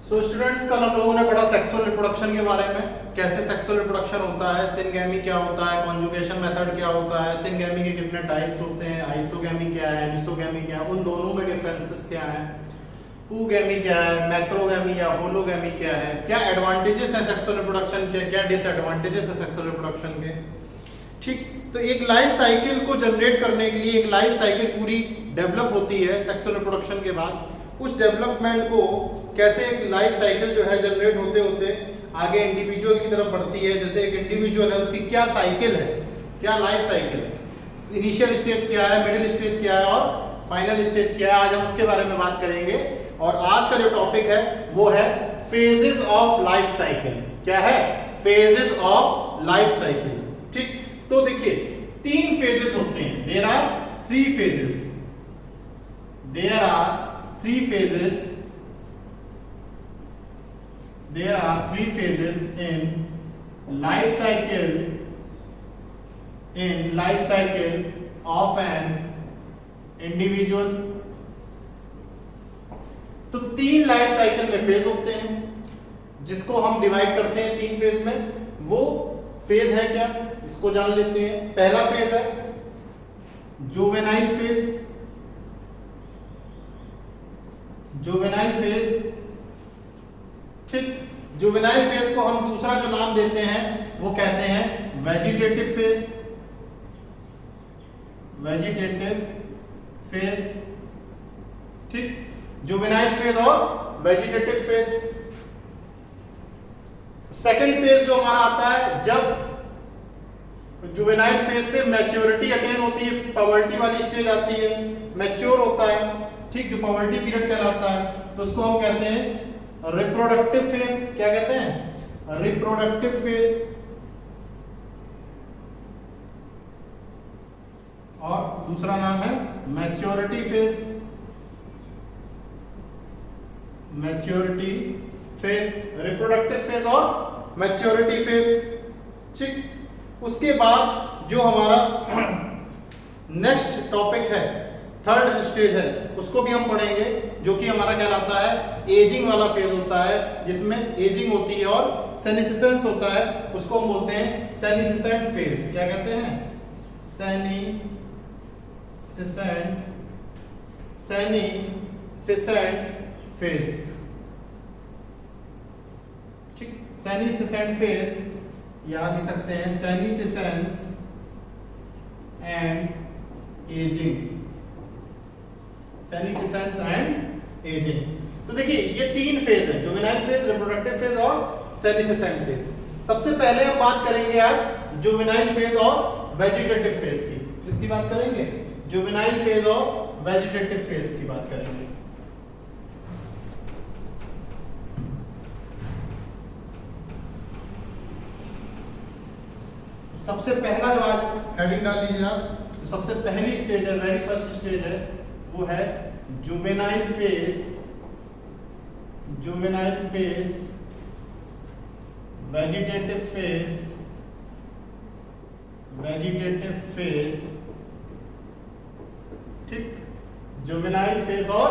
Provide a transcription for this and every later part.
So students, कल हम लोगों ने पढ़ा सेक्सुअल रिप्रोडक्शन के बारे में, कैसे सेक्सुअल रिप्रोडक्शन होता है, सिनगैमी क्या होता है, कॉन्जुगेशन मेथड क्या होता है, सिनगैमी के कितने टाइप्स होते हैं, आइसोगैमी क्या है, मिसोगैमी क्या है, उन दोनों में डिफरेंसेस क्या हैं, ऊगैमी क्या है, मैक्रोगैमी या होलोगैमी क्या है, क्या एडवांटेजेस हैं सेक्सुअल रिप्रोडक्शन के, क्या डिसएडवांटेजेस हैं सेक्सुअल रिप्रोडक्शन के। ठीक, तो एक लाइफ साइकिल को जनरेट करने के लिए एक लाइफ साइकिल पूरी डेवलप होती है सेक्सुअल रिप्रोडक्शन के बाद। उस डेवलपमेंट को कैसे एक लाइफ साइकिल जो है जनरेट होते होते आगे इंडिविजुअल की तरफ बढ़ती है। जैसे एक इंडिविजुअल है, उसकी क्या साइकिल है, क्या लाइफ साइकिल है, इनिशियल स्टेज क्या है, मिडिल स्टेज क्या है और फाइनल स्टेज क्या है, आज हम उसके बारे में बात करेंगे। और आज का जो टॉपिक है वो है फेजेस ऑफ लाइफ साइकिल। क्या है? Phases of life cycle. ठीक, तो देखिए 3 फेजेस होते हैं। There are 3 phases, there are 3 phases, there are 3 phases in life cycle of an individual। तो 3 लाइफ साइकिल में फेज होते हैं जिसको हम डिवाइड करते हैं 3 फेज में। वो फेज है क्या, इसको जान लेते हैं। पहला फेज है जुवेनाइल फेज। जुवेनाइल फेज, ठीक, जुवेनाइल फेज को हम दूसरा जो नाम देते हैं वो कहते हैं वेजिटेटिव फेज। वेजिटेटिव फेज, ठीक, जुवेनाइल फेज और वेजिटेटिव फेज। सेकंड फेज जो हमारा आता है जब जुवेनाइल फेज से मैच्योरिटी अटेन होती है, पवर्टी वाली स्टेज आती है, मैच्योर होता है, ठीक, जो पवर्टी पीरियड कहलाता है, तो उसको हम कहते हैं रिप्रोडक्टिव फेज। क्या कहते हैं? Reproductive phase. और दूसरा नाम है maturity phase. Maturity phase, reproductive phase और मैच्योरिटी फेज। ठीक, उसके बाद जो हमारा नेक्स्ट टॉपिक है, थर्ड स्टेज है, उसको भी हम पढ़ेंगे, जो कि हमारा कहलाता है एजिंग वाला फेज होता है, जिसमें एजिंग होती है और सेनिसिसेंस होता है। उसको हम बोलते हैं सेनिसिसेंट फेज। क्या कहते हैं? Senescent phase. ठीक, सेनिसिसेंट फेज या लिख सकते हैं senescence and ageing. Senescence and ageing. तो देखिए ये 3 फेज है, जुवेनाइल फेज, रिप्रोडक्टिव फेज और सेनिसिसेंट फेज। सबसे पहले हम बात करेंगे आज जुवेनाइल फेज और वेजिटेटिव फेज की। किसकी बात करेंगे? जुवेनाइल फेज और वेजिटेटिव फेज की बात करेंगे। सबसे पहला जो आज हेडिंग डाल लीजिए आप, सबसे पहली स्टेज है, वेरी फर्स्ट स्टेज है, वो है juvenile phase, juvenile phase, vegetative phase, vegetative phase. ठीक, जुवेनाइल फेज और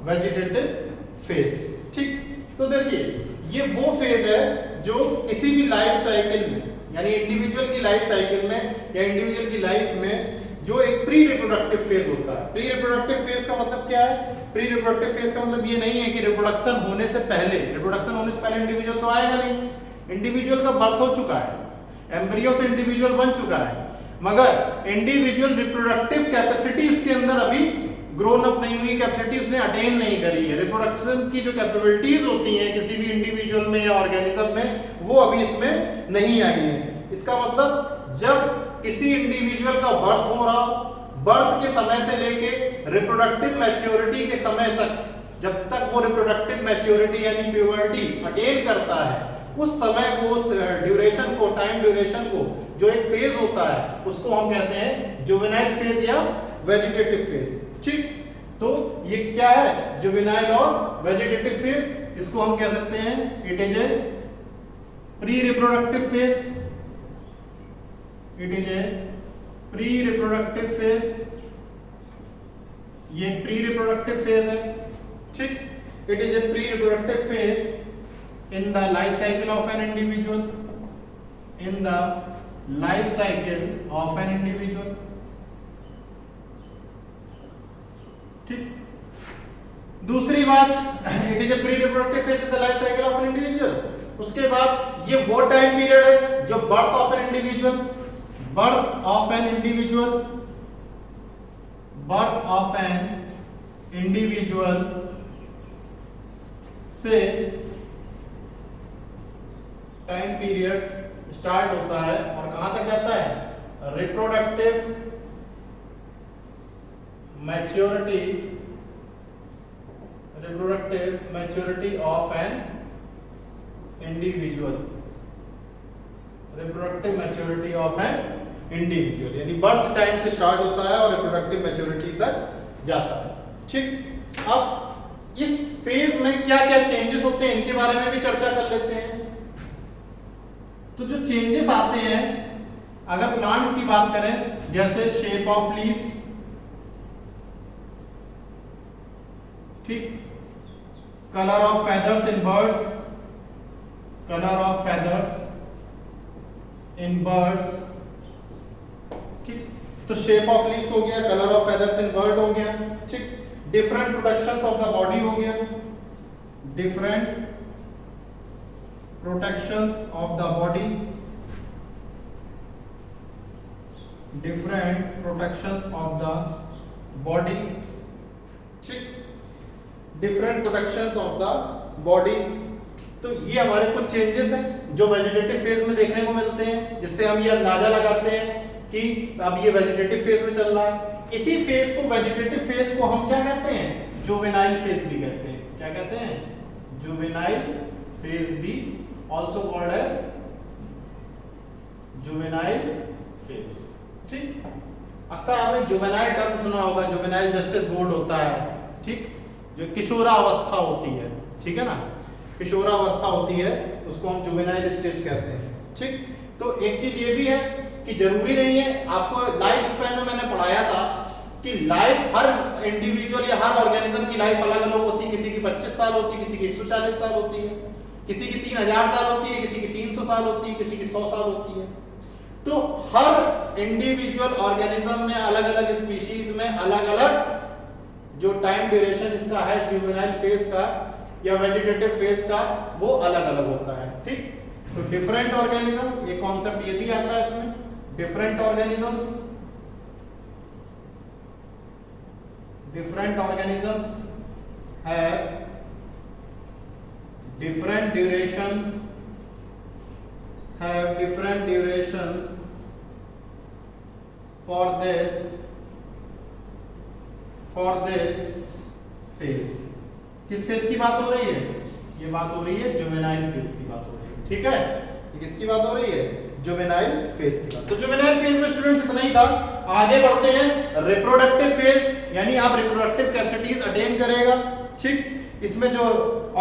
वेजिटेटिव फेज। ठीक, तो देखिए ये वो फेज है जो किसी भी लाइफ साइकिल में, यानी इंडिविजुअल की लाइफ साइकिल में या इंडिविजुअल की लाइफ में जो एक प्री रिप्रोडक्टिव फेज होता है। प्री रिप्रोडक्टिव फेज का मतलब क्या है? प्री रिप्रोडक्टिव फेज का मतलब ये नहीं है कि रिप्रोडक्शन होने से पहले, रिप्रोडक्शन होने से पहले इंडिविजुअल तो आएगा नहीं। इंडिविजुअल का बर्थ हो चुका है, एम्ब्रियो से इंडिविजुअल बन चुका है, मगर इंडिविजुअल रिप्रोडक्टिव कैपेसिटी उसके अंदर अभी ग्रोन अप नहीं हुई, कैपेसिटी उसने अटेन नहीं करी है। रिप्रोडक्शन की जो कैपेबिलिटीज होती हैं किसी भी इंडिविजुअल में या ऑर्गेनिज्म में, वो अभी इसमें नहीं आई है। इसका मतलब जब किसी इंडिविजुअल का बर्थ हो रहा, बर्थ के समय से लेके रिप्रोडक्टिव मैच्योरिटी के समय तक, जब तक वो रिप्रोडक्टिव मैच्योरिटी यानी प्यूबर्टी अटेन करता है, उस समय को, उस ड्यूरेशन को, टाइम ड्यूरेशन को, जो एक फेज होता है, उसको हम कहते हैं जुवेनाइल फेज या वेजिटेटिव फेज। ठीक, तो ये क्या है? जुवेनाइल और वेजिटेटिव फेज। इसको हम कह सकते हैं it is a pre reproductive phase, it is a pre reproductive phase. ये प्री रिप्रोडक्टिव फेज है। ठीक, It is a pre-reproductive phase in the life cycle of an individual. In the life cycle of an individual. ठीक. दूसरी बात, it is a pre reproductive phase in the life cycle of an individual. उसके बाद ये वो time period है जो birth of an individual, birth of an individual, birth of an individual से टाइम पीरियड स्टार्ट होता है और कहां तक जाता है? Reproductive maturity, reproductive maturity of an individual, reproductive maturity of an individual, यानी बर्थ टाइम से स्टार्ट होता है और रिप्रोडक्टिव मैच्योरिटी तक जाता है. ठीक. अब इस फेज में क्या क्या चेंजेस होते हैं इनके बारे में भी चर्चा कर लेते हैं. तो जो चेंजेस आते हैं, अगर प्लांट्स की बात करें, जैसे शेप ऑफ लीव्स, ठीक, colour of feathers in birds, colour of feathers in birds, ठीक. तो शेप ऑफ लीव्स हो गया, colour of feathers in bird हो गया, ठीक. Different protections of the body हो गया, different protections of the body, different protections of the body, ठीक, different protections of the body. तो ये हमारे कुछ चेंजेस हैं जो वेजिटेटिव फेज में देखने को मिलते हैं, जिससे हम ये अंदाजा लगाते हैं कि अब ये वेजिटेटिव फेज में चल रहा है. इसी फेज को, वेजिटेटिव फेज को हम क्या कहते हैं? जुवेनाइल फेज भी कहते हैं. क्या कहते हैं? जुवेनाइल फेज भी, also called as juvenile phase. ठीक. अक्सर आपने जुवेनाइल टर्म सुना होगा, जुवेनाइल जस्टिस बोर्ड होता है, ठीक, जो किशोरावस्था होती है, ठीक है ना, किशोरावस्था होती है, उसको हम जुवेनाइल स्टेज कहते हैं. ठीक. तो एक चीज ये भी है कि जरूरी नहीं है, आपको लाइफ स्पैन में मैंने पढ़ाया था कि लाइफ, हर इंडिविजुअल या हर ऑर्गेनिज्म की लाइफ अलग अलग होती है. किसी की 25 साल होती है, किसी की 140 साल होती है, किसी की 3000 साल होती है, किसी की 300 साल होती है, किसी की 100 साल होती है. तो हर इंडिविजुअल ऑर्गेनिज्म में, अलग अलग स्पीशीज में अलग अलग जो टाइम ड्यूरेशन इसका है, जुवेनाइल फेज का या वेजिटेटिव फेज का, वो अलग अलग होता है. ठीक. तो डिफरेंट ऑर्गेनिज्म, ये कॉन्सेप्ट ये भी आता है इसमें, different organisms, different organisms have different durations, for this phase. किस फेज की बात हो रही है? ये बात हो रही है जुवेनाइल फेज की बात हो रही है. ठीक है, ये किसकी बात हो रही है? जुवेनाइल फेज की बात. तो जुवेनाइल फेज में स्टूडेंट्स इतना ही था. आगे बढ़ते हैं रिप्रोडक्टिव फेज, यानी आप रिप्रोडक्टिव कैपेसिटीज अटेन करेगा. ठीक. इसमें जो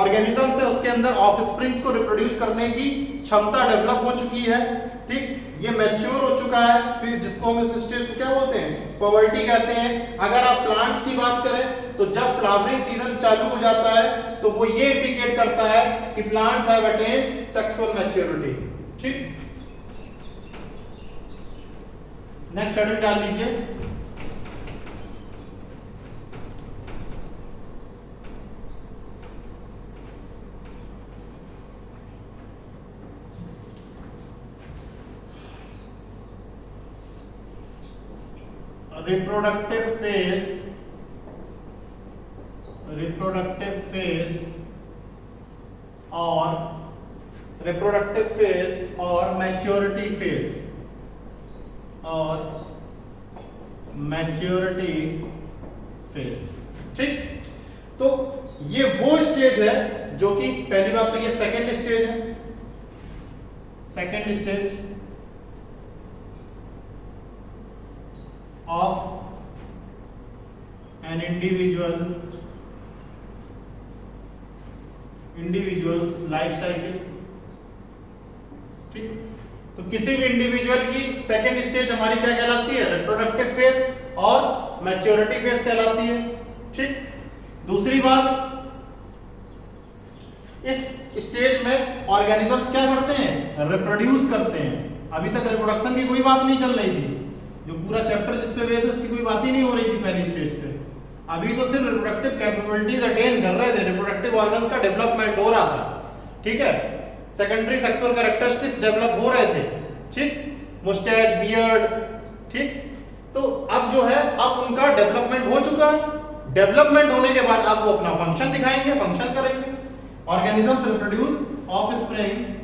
ऑर्गेनिजम्स है उसके अंदर ऑफस्प्रिंग्स को रिप्रोड्यूस करने की क्षमता डेवलप हो चुकी है. ठीक. ये मैच्योर हो चुका है, फिर जिसको हम इस स्टेज को क्या बोलते हैं? प्यूबर्टी कहते हैं. अगर आप प्लांट्स की बात करें तो जब फ्लावरिंग सीजन चालू हो जाता है तो वो ये इंडिकेट करता है कि plants have attend sexual maturity. ठीक. नेक्स्ट हेडिंग डाल लीजिए. reproductive phase और maturity phase. ठीक. तो ये वो स्टेज है जो कि पहली बात तो ये सेकंड स्टेज है. Second stage of an individual's life cycle. ठीक. तो किसी भी इंडिविजुअल की सेकेंड स्टेज हमारी क्या कहलाती है? रिप्रोडक्टिव फेज और मैच्योरिटी फेज कहलाती है. ठीक. दूसरी बात, इस स्टेज में ऑर्गेनिजम्स क्या करते हैं, रिप्रोड्यूस करते हैं। अभी तक रिप्रोडक्शन की कोई बात नहीं चल रही थी, जो पूरा चैप्टर जिस पे बेस है उसकी कोई बात ही नहीं हो रही थी पहली स्टेज पे। अभी तो सिर्फ रिप्रोडक्टिव कैपेबिलिटीज अटेन कर रहे थे, रिप्रोडक्टिव ऑर्गन्स का डेवलपमेंट हो रहा था, ठीक है। सेकेंडरी सेक्सुअल कैरेक्टरिस्टिक्स डेवलप हो रहे थे, ठीक, मुस्टैच, बियर्ड, ठीक। तो अब जो है अब उनका डेवलपमेंट हो चुका है। डेवलपमेंट होने के बाद अब वो अपना फंक्शन दिखाएंगे, फंक्शन करेंगे। Organisms reproduce offsprings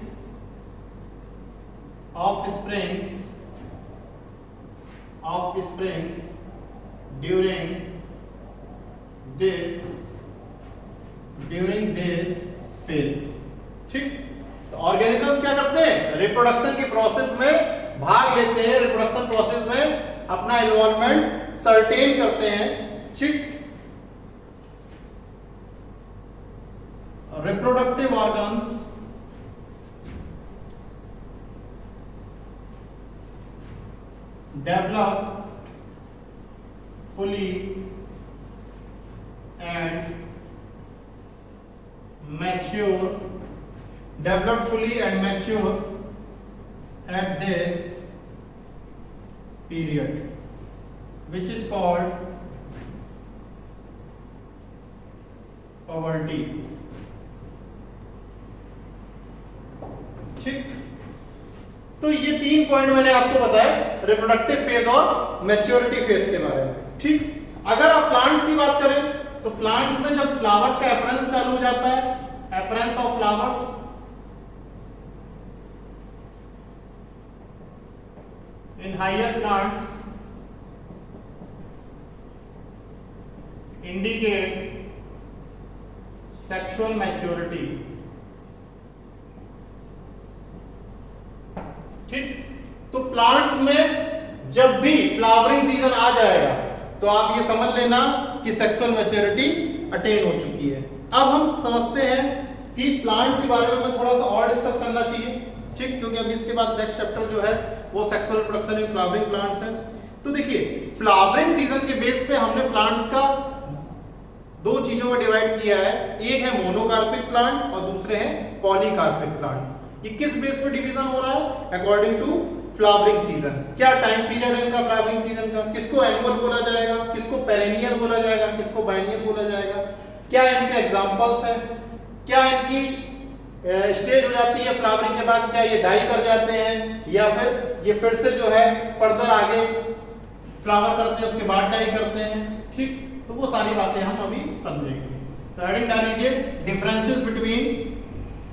during this phase, ठीक। तो ऑर्गेनिजम्स क्या करते हैं, रिप्रोडक्शन के प्रोसेस में भाग लेते हैं, रिप्रोडक्शन प्रोसेस में अपना इन्वॉल्वमेंट सर्टेन करते हैं, ठीक। Reproductive organs develop fully and mature at this period, which is called puberty, ठीक। तो ये 3 पॉइंट मैंने आपको बताया रिप्रोडक्टिव फेज और मैच्योरिटी फेज के बारे में, ठीक। अगर आप प्लांट्स की बात करें तो प्लांट्स में जब फ्लावर्स का अपीयरेंस चालू हो जाता है, appearance of flowers, in higher plants indicate sexual maturity, ठीक। तो प्लांट्स में जब भी फ्लावरिंग सीजन आ जाएगा तो आप ये समझ लेना कि सेक्सुअल मैच्योरिटी अटेन हो चुकी है। अब हम समझते हैं कि प्लांट्स के बारे में हमें थोड़ा सा और डिस्कस करना चाहिए, ठीक, क्योंकि अभी इसके बाद नेक्स्ट चैप्टर जो है वो sexual reproduction in flowering plants है। तो देखिए फ्लावरिंग सीजन के बेस पे हमने प्लांट्स का 2 चीजों में डिवाइड किया है, एक है मोनोकार्पिक प्लांट और दूसरे हैं पॉलीकार्पिक प्लांट। ये किस बेस पे डिवीजन हो रहा है, अकॉर्डिंग टू फ्लावरिंग सीजन। क्या टाइम पीरियड है इनका फ्लावरिंग सीजन का, किसको एनुअल बोला जाएगा, किसको पेरेनियल बोला जाएगा, किसको बाइनियल बोला जाएगा, क्या इनके एग्जांपल्स हैं, क्या इनकी स्टेज हो जाती है फ्लावरिंग के बाद, क्या ये डाई कर जाते हैं या फिर ये फिर से जो है फर्दर आगे फ्लावर करते हैं उसके बाद डाई करते हैं, ठीक। तो वो सारी बातें हम अभी समझेंगे। तो हेडिंग डाल लीजिए differences between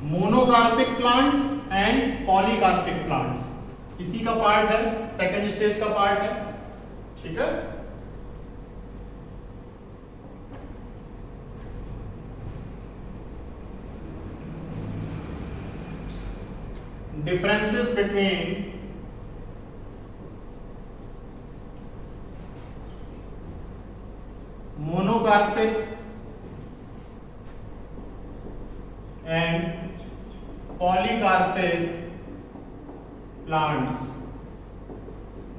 monocarpic plants and polycarpic plants. इसी का पार्ट है, सेकंड स्टेज का पार्ट है, ठीक है। Differences between monocarpic and polycarpic plants,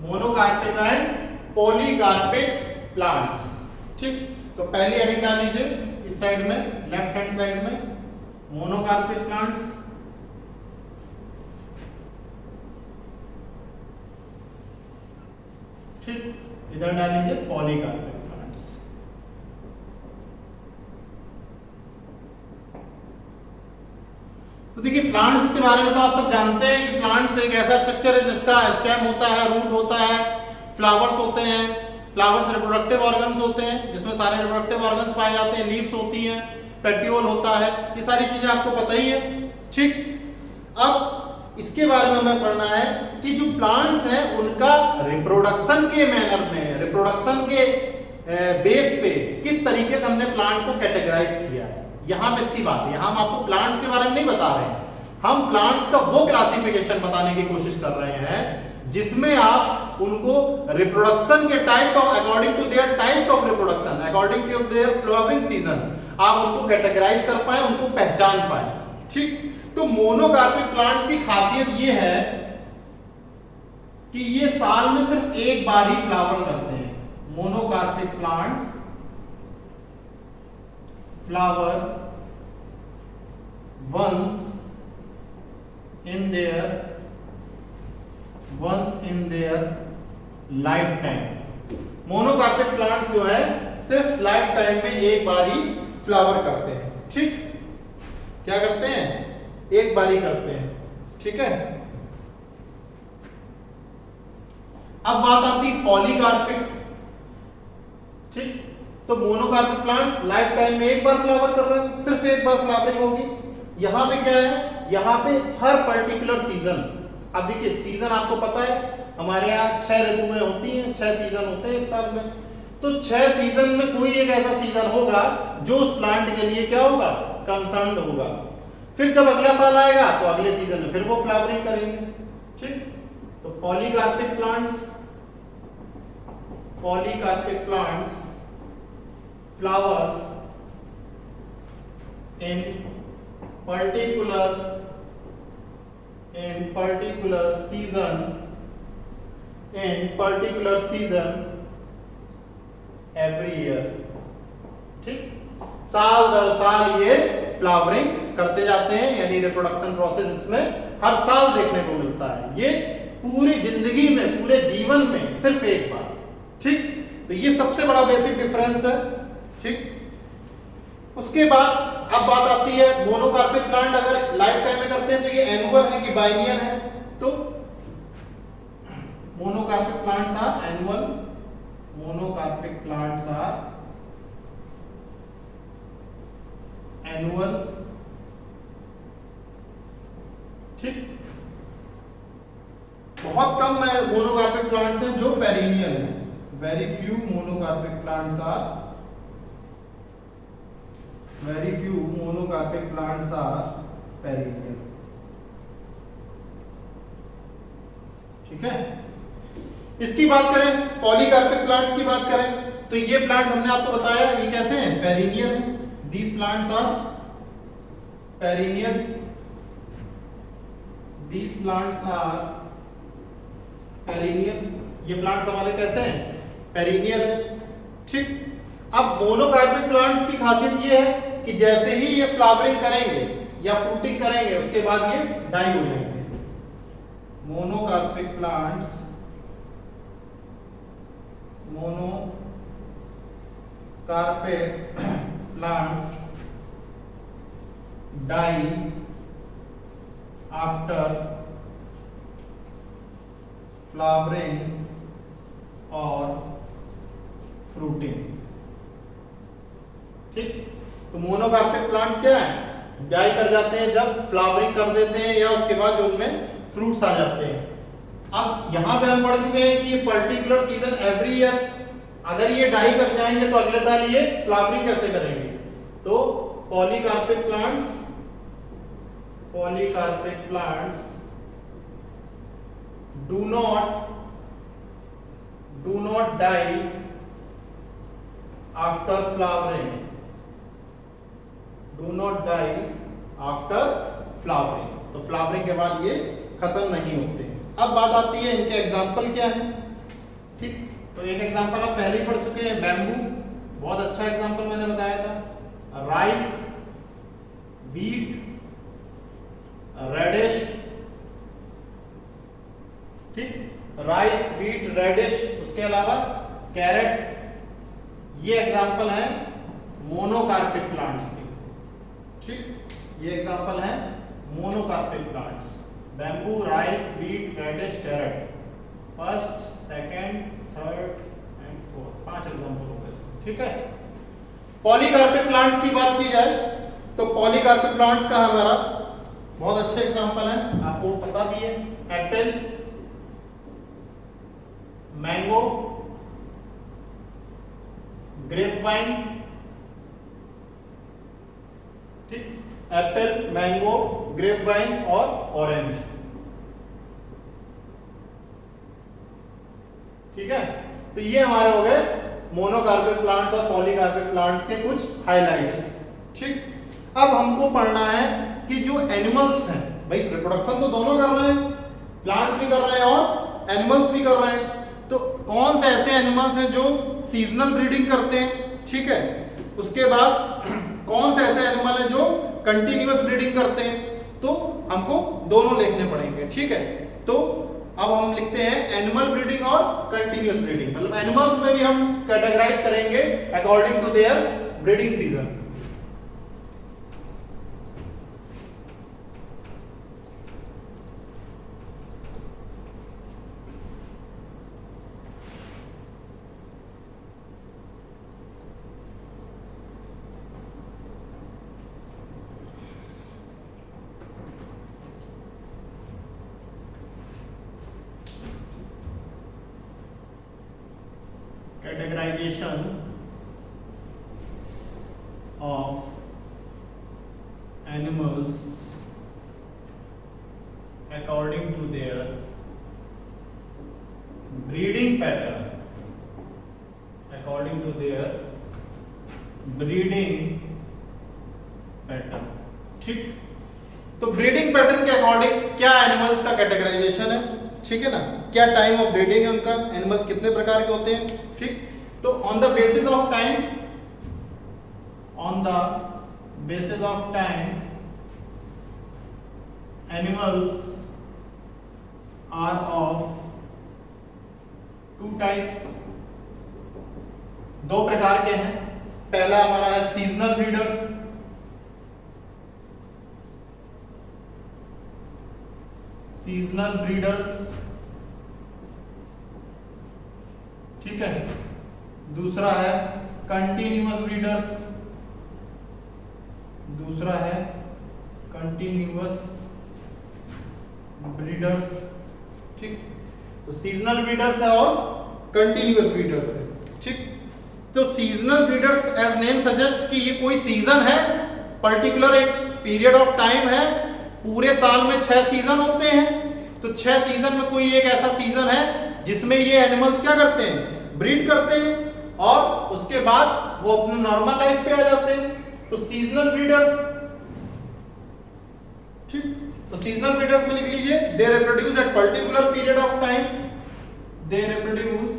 monocarpic and polycarpic plants, ठीक। तो पहली हेडिंग डाल लीजिए इस साइड में, लेफ्ट हैंड साइड में मोनोकार्पिक प्लांट्स, ठीक। इधर डाल लीजिए पॉलीकार्पिक प्लांट्स। तो देखिए प्लांट्स के बारे में तो आप सब जानते हैं कि प्लांट्स एक ऐसा स्ट्रक्चर है जिसका स्टेम होता है, रूट होता है, फ्लावर्स होते हैं, फ्लावर्स रिप्रोडक्टिव ऑर्गन्स होते हैं जिसमें सारे रिप्रोडक्टिव ऑर्गन्स पाए जाते हैं, लीव्स होती हैं, पेट्यूल होता है, ये सारी चीजें आपको पता ही है, ठीक। अब इसके बारे में हमें पढ़ना है कि जो प्लांट्स हैं उनका रिप्रोडक्शन के मैनर में, रिप्रोडक्शन के बेस पे किस तरीके से हमने प्लांट को कैटेगराइज किया है। यहां पे इसकी बात है, यहां हम आपको प्लांट्स के बारे में नहीं बता रहे हैं, हम प्लांट्स का वो क्लासिफिकेशन बताने की कोशिश कर रहे हैं जिसमें आप उनको रिप्रोडक्शन के types of, according to their types of reproduction, according to their flowering season, आप उनको कैटेगराइज कर पाए, उनको पहचान पाए, ठीक। तो मोनोकार्पिक प्लांट्स की खासियत ये है कि ये साल में सिर्फ एक बार ही फ्लावर करते हैं। Monocarpic plants flower once in their lifetime। Monocarpic plants जो है सिर्फ लाइफ टाइम में एक बार ही फ्लावर करते हैं। ठीक, क्या करते हैं? एक बार ही करते हैं। ठीक है, अब बात आती है पॉलीकार्पिक। ठीक, तो मोनोकार्पिक प्लांट्स लाइफ टाइम में एक बार फ्लावर कर रहे हैं, सिर्फ एक बार फ्लावरिंग होगी। यहां पे क्या है, यहां पे हर पर्टिकुलर सीजन, अब देखिए सीजन आपको पता है हमारे यहाँ 6 ऋतुएं होती हैं, 6 सीजन होते हैं एक साल में। तो 6 सीजन में कोई एक ऐसा सीजन होगा जो उस प्लांट के लिए क्या होगा, कंसर्न्ड होगा। फिर जब अगला साल आएगा तो अगले सीजन में फिर वो फ्लावरिंग करेंगे। ठीक, तो polycarpic plants flowers in particular season every year। ठीक, साल दर साल ये फ्लावरिंग करते जाते हैं, यानी रिप्रोडक्शन प्रोसेस इसमें हर साल देखने को मिलता है। ये पूरी जिंदगी में, पूरे जीवन में सिर्फ एक बार। ठीक, तो ये सबसे बड़ा बेसिक डिफरेंस है। ठीक, उसके बाद अब बात आती है मोनोकार्पिक प्लांट अगर लाइफ टाइम में करते हैं तो ये एनुअल है कि बाइनियल है। तो मोनोकार्पिक प्लांट्स आर एनुअल, ठीक, बहुत कम मोनोकार्पिक प्लांट्स हैं जो पेरिनियल हैं। Very few monocarpic plants are perennial. ठीक है, इसकी बात करें, पॉलीकार्पिक प्लांट्स की बात करें तो ये प्लांट्स हमने आपको बताया ये कैसे हैं, पेरिनियल हैं। दीज प्लांट्स आर पेरिनियल, ये प्लांट्स हमारे कैसे हैं, पेरिनियल है। ठीक, अब मोनोकार्पिक प्लांट्स की खासियत ये है कि जैसे ही ये फ्लावरिंग करेंगे या फ्रूटिंग करेंगे उसके बाद ये डाई हो जाएंगे। Monocarpic plants die after flowering और फ्रूटिंग। ठीक, तो मोनोकार्पिक प्लांट्स क्या है, डाई कर जाते हैं जब फ्लावरिंग कर देते हैं या उसके बाद जो उनमें फ्रूट्स आ जाते हैं। अब यहां पे हम पढ़ चुके हैं कि पर्टिकुलर सीजन एवरी ईयर, अगर ये डाई कर जाएंगे तो अगले साल ये फ्लावरिंग कैसे करेंगे। तो polycarpic plants do not die after flowering, तो फ्लावरिंग के बाद ये खत्म नहीं होते हैं। अब बात आती है इनके एग्जाम्पल क्या है। ठीक, तो एक एग्जाम्पल आप पहले ही पढ़ चुके हैं, बैम्बू, बहुत अच्छा एग्जाम्पल मैंने बताया था। Rice, wheat, radish. ठीक, राइस, व्हीट, रेडिश, उसके अलावा कैरेट, ये एग्जाम्पल है मोनोकार्पिक प्लांट्स के। ठीक, ये एग्जाम्पल है monocarpic plants, bamboo, rice, wheat, radish, carrot. First, second, third and fourth, 5 example हो गए इसके। ठीक है, पॉलीकार्पिक प्लांट्स की बात की जाए तो पॉलीकार्पिक प्लांट्स का हमारा बहुत अच्छे एग्जाम्पल है, आपको पता भी है, एप्पल, मैंगो, ग्रेप वाइन। ठीक, एप्पल, मैंगो, ग्रेप वाइन और ऑरेंज। ठीक है, तो ये हमारे हो गए मोनोकार्पिक प्लांट्स और पॉलीकार्पिक प्लांट्स के कुछ हाइलाइट्स। ठीक, अब हमको पढ़ना है कि जो एनिमल्स हैं, भाई रिप्रोडक्शन तो दोनों कर रहे हैं, प्लांट्स भी कर रहे हैं और एनिमल्स भी कर रहे हैं, तो कौन से ऐसे एनिमल्स हैं जो सीजनल ब्रीडिंग करते हैं। ठीक है, उसके बाद कौन से ऐसे एनिमल है जो कंटिन्यूअस ब्रीडिंग करते हैं, तो हमको दोनों लिखने पड़ेंगे, ठीक है। तो अब हम लिखते हैं एनिमल ब्रीडिंग और कंटिन्यूअस ब्रीडिंग, मतलब एनिमल्स में भी हम कैटेगराइज करेंगे according to their breeding season. Categorization of animals according to their breeding pattern, according to their breeding pattern, ठीक। तो ब्रीडिंग पैटर्न के अकॉर्डिंग क्या एनिमल्स का कैटेगराइजेशन है, ठीक है ना, क्या टाइम ऑफ ब्रीडिंग है उनका, एनिमल्स कितने प्रकार के होते हैं, ठीक। तो on the basis of time, on the basis of time animals are of two types, दो प्रकार के हैं। पहला हमारा है सीजनल ब्रीडर्स, सीजनल ब्रीडर्स, ठीक है। दूसरा है कंटिन्यूअस ब्रीडर्स, दूसरा है कंटिन्यूअस ब्रीडर्स, ठीक। तो सीजनल ब्रीडर्स है और कंटिन्यूअस ब्रीडर्स है, ठीक। तो seasonal breeders as name suggest कि ये कोई सीजन है, पर्टिकुलर एक पीरियड ऑफ टाइम है, पूरे साल में 6 सीजन होते हैं, तो 6 सीजन में कोई एक ऐसा सीजन है जिसमें ये एनिमल्स क्या करते हैं, ब्रीड करते हैं और उसके बाद वो अपने नॉर्मल लाइफ पे आ जाते हैं। तो सीजनल ब्रीडर्स, ठीक। तो सीजनल ब्रीडर्स में लिख लीजिए they reproduce at particular period of time, they reproduce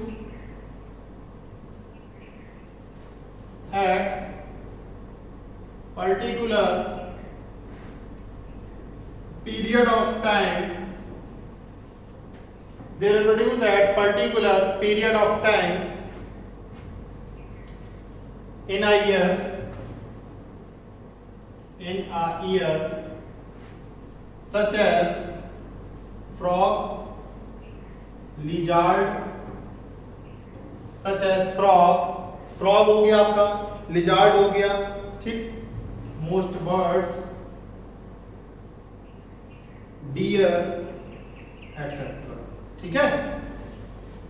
at particular period of time, they reproduce at particular period of time in a year, in a year, such as frog, lizard, such as frog हो गया आपका, lizard हो गया, ठीक। most birds, dear etcetera, ठीक है।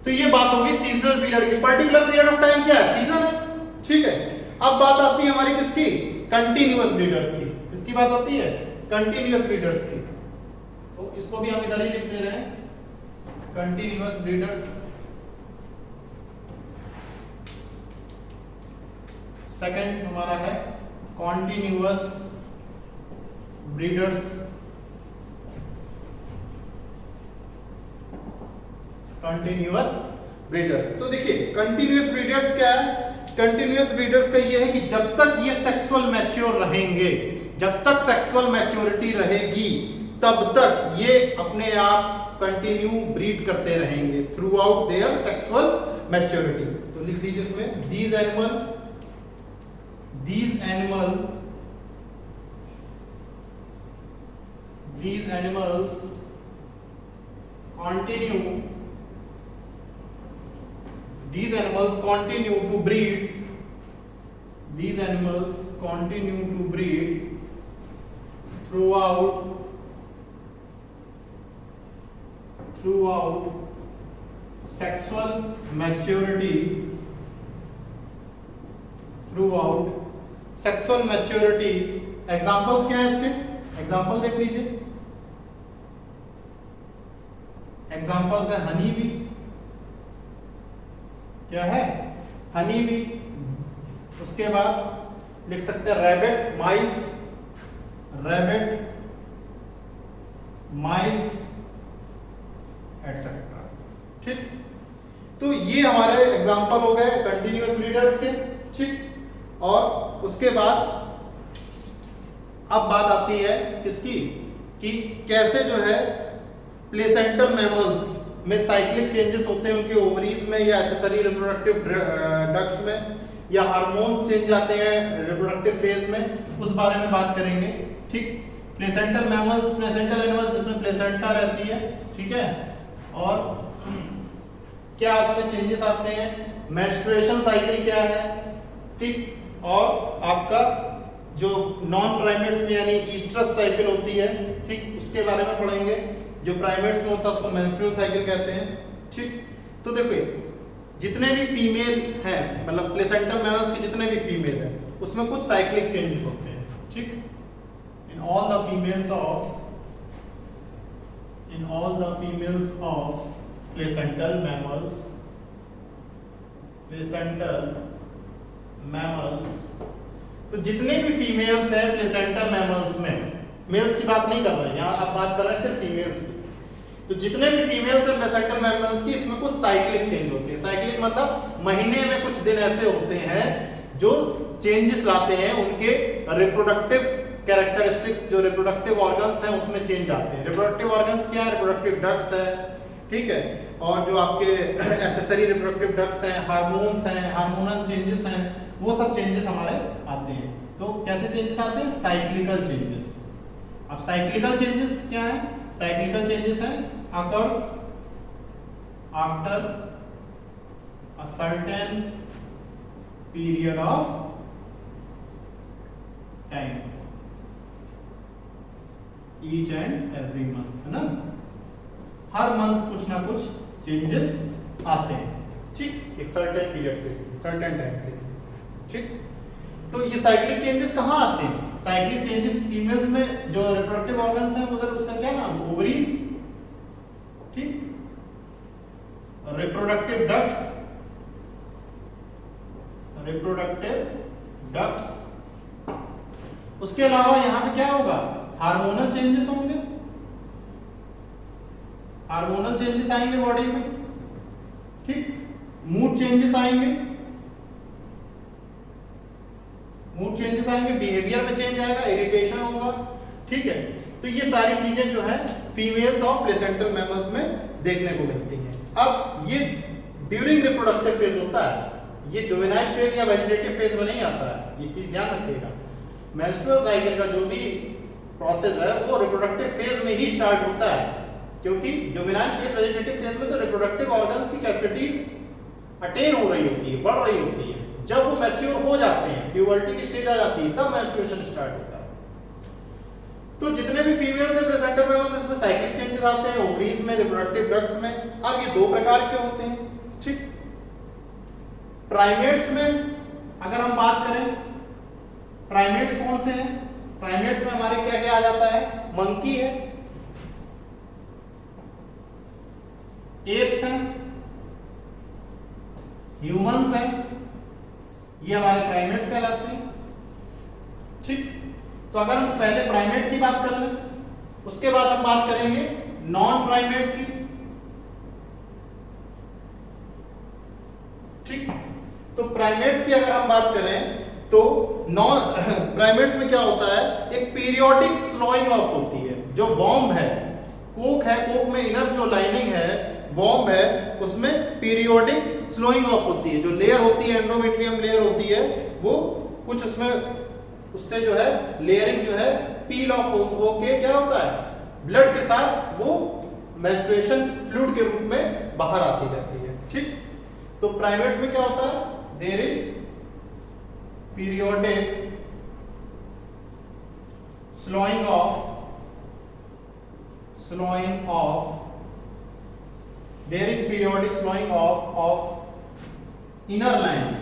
तो ये बात होगी सीजनल पीरियड की, पर्टिकुलर पीरियड ऑफ टाइम क्या है, सीजन है, ठीक है। अब बात आती है हमारी किसकी, कंटिन्यूअस ब्रीडर्स की। किसकी बात आती है, कंटिन्यूअस ब्रीडर्स की। तो इसको भी हम इधर ही लिख दे रहे हैं, कंटिन्यूअस ब्रीडर्स। सेकंड हमारा है कॉन्टिन्यूअस ब्रीडर्स, कंटिन्यूअस ब्रीडर्स। तो देखिए कंटिन्यूअस ब्रीडर्स क्या है, कंटिन्यूअस ब्रीडर्स का ये है कि जब तक ये सेक्सुअल मैच्योर रहेंगे, जब तक सेक्सुअल मैच्योरिटी रहेगी तब तक ये अपने आप कंटिन्यू ब्रीड करते रहेंगे through out their sexual maturity. तो लिख लीजिए इसमें these animals continue to breed, these animals continue to breed throughout sexual maturity, examples क्या है इसके, एग्जांपल देख लीजिए। एग्जांपल्स है हनी बी, क्या है, हनी बी। उसके बाद लिख सकते हैं रैबिट माइस एटसेट्रा, ठीक। तो ये हमारे एग्जांपल हो गए कंटिन्यूअस ब्रीडर्स के, ठीक। और उसके बाद अब बात आती है किसकी, कि कैसे जो है प्लेसेंटल मैमल्स में साइक्लिक चेंजेस होते हैं उनके ओवरीज में या एक्सेसरी रिप्रोडक्टिव डक्ट्स में, या हार्मोन्स चेंज आते हैं रिप्रोडक्टिव फेज में, उस बारे में बात करेंगे। ठीक, प्लेसेंटल मैमल्स, प्लेसेंटल एनिमल्स जिसमें प्लेसेंटा रहती है, ठीक है, और क्या उसमें चेंजेस आते हैं, मेंस्ट्रुएशन साइकिल क्या है, ठीक, और आपका जो नॉन प्राइमेट्स में यानी ईस्ट्रस साइकिल होती है, ठीक, उसके बारे में पढ़ेंगे। जो प्राइमेट्स में होता है उसको मेंस्ट्रुअल साइकिल कहते हैं। ठीक, तो देखिए जितने भी फीमेल हैं, मतलब प्लेसेंटल मैमल्स के जितने भी फीमेल हैं उसमें कुछ साइक्लिक चेंजेस होते हैं। ठीक, in all the females of placental mammals, तो जितने भी फीमेल्स हैं प्लेसेंटल मैमल्स में, मेल्स की बात नहीं कर रहे हैं यहाँ, आप बात कर रहे हैं सिर्फ फीमेल्स की, तो जितने भी फीमेल्स हैं प्लेसेंटल मैमल्स की, इसमें कुछ साइक्लिक चेंज होते हैं। साइक्लिक मतलब महीने में कुछ दिन ऐसे होते हैं जो चेंजेस लाते हैं, उनके रिप्रोडक्टिव कैरेक्टरिस्टिक्स, जो रिप्रोडक्टिव ऑर्गन्स हैं उसमें चेंज आते हैं। रिप्रोडक्टिव ऑर्गन्स क्या है, रिप्रोडक्टिव डक्ट्स है, ठीक है, और जो आपके एक्सेसरी रिप्रोडक्टिव डक्ट्स हैं, हार्मोन्स हैं, हार्मोनल चेंजेस हैं, वो सब चेंजेस हमारे आते हैं। तो कैसे चेंजेस आते हैं, साइक्लिकल चेंजेस। अब साइक्लिकल चेंजेस क्या है, साइक्लिकल चेंजेस हैं occurs after a certain period of time, each and every month, है ना, हर मंथ कुछ ना कुछ चेंजेस आते हैं। ठीक, एक सर्टेन पीरियड के लिए, सर्टेन टाइम के लिए। ठीक, तो ये साइक्लिक चेंजेस कहाँ आते हैं, साइक्लिक चेंजेस फीमेल्स में जो रिप्रोडक्टिव ऑर्गन्स हैं उधर, उसका क्या नाम, ओवरीज, ठीक, रिप्रोडक्टिव डक्ट्स, उसके अलावा यहां पे क्या होगा, हार्मोनल चेंजेस होंगे, हार्मोनल चेंजेस आएंगे बॉडी में, ठीक, मूड चेंजेस आएंगे, बिहेवियर में चेंज आएगा, इरिटेशन होगा, ठीक है। तो ये सारी चीजें जो है फीमेल्स ऑफ प्लेसेंटल मैमल्स में देखने को मिलती हैं। अब ये ड्यूरिंग रिप्रोडक्टिव फेज होता है, ये जुवेनाइल फेज या वेजिटेटिव फेज में नहीं आता है, ये चीज ध्यान रखिएगा। मेंस्ट्रुअल साइकिल का जो भी प्रोसेस है वो रिप्रोडक्टिव फेज में ही स्टार्ट होता है, क्योंकि जुवेनाइल फेज, वेजिटेटिव फेज में तो रिप्रोडक्टिव ऑर्गन्स की कैपेसिटीज अटेन हो रही होती है, बढ़ रही होती है। जब वो मैच्योर हो जाते हैं, प्यूबर्टी की स्टेज आ जाती है, तब मेंस्ट्रुएशन स्टार्ट होता है। तो जितने भी फीमेल्स हैं प्लेसेंटल मैमल्स, इसमें साइक्लिक चेंजेस आते हैं, ओवरीज में, रिप्रोडक्टिव डक्ट्स में। अब ये दो प्रकार के होते हैं, ठीक। प्राइमेट्स में अगर हम बात करें, प्राइमेट्स कौन से हैं, प्राइमेट्स में हमारे क्या क्या आ जाता है, मंकी है, एप्स हैं, ह्यूमंस हैं, ये हमारे प्राइमेट्स कहलाते हैं, ठीक। तो अगर हम पहले प्राइमेट की बात कर लें, उसके बाद हम बात करेंगे नॉन प्राइमेट की, ठीक। तो प्राइमेट्स की अगर हम बात करें तो नॉन प्राइमेट्स में क्या होता है, एक पीरियोडिक स्लोइंग ऑफ होती है। जो वॉर्म है, कोक है, कोक में इनर जो लाइनिंग है, वॉर्म है, उसमें पीरियोडिक स्लोइंग ऑफ होती है। जो लेयर होती है, एंडोमेट्रियम लेयर होती है, वो कुछ उसमें उससे जो है लेयरिंग जो है पील ऑफ होके क्या होता है, ब्लड के साथ वो मेंस्ट्रुएशन फ्लूइड के रूप में बाहर आती रहती है, ठीक। तो प्राइमेट्स में क्या होता है, there is periodic slowing of there is periodic slowing of inner lining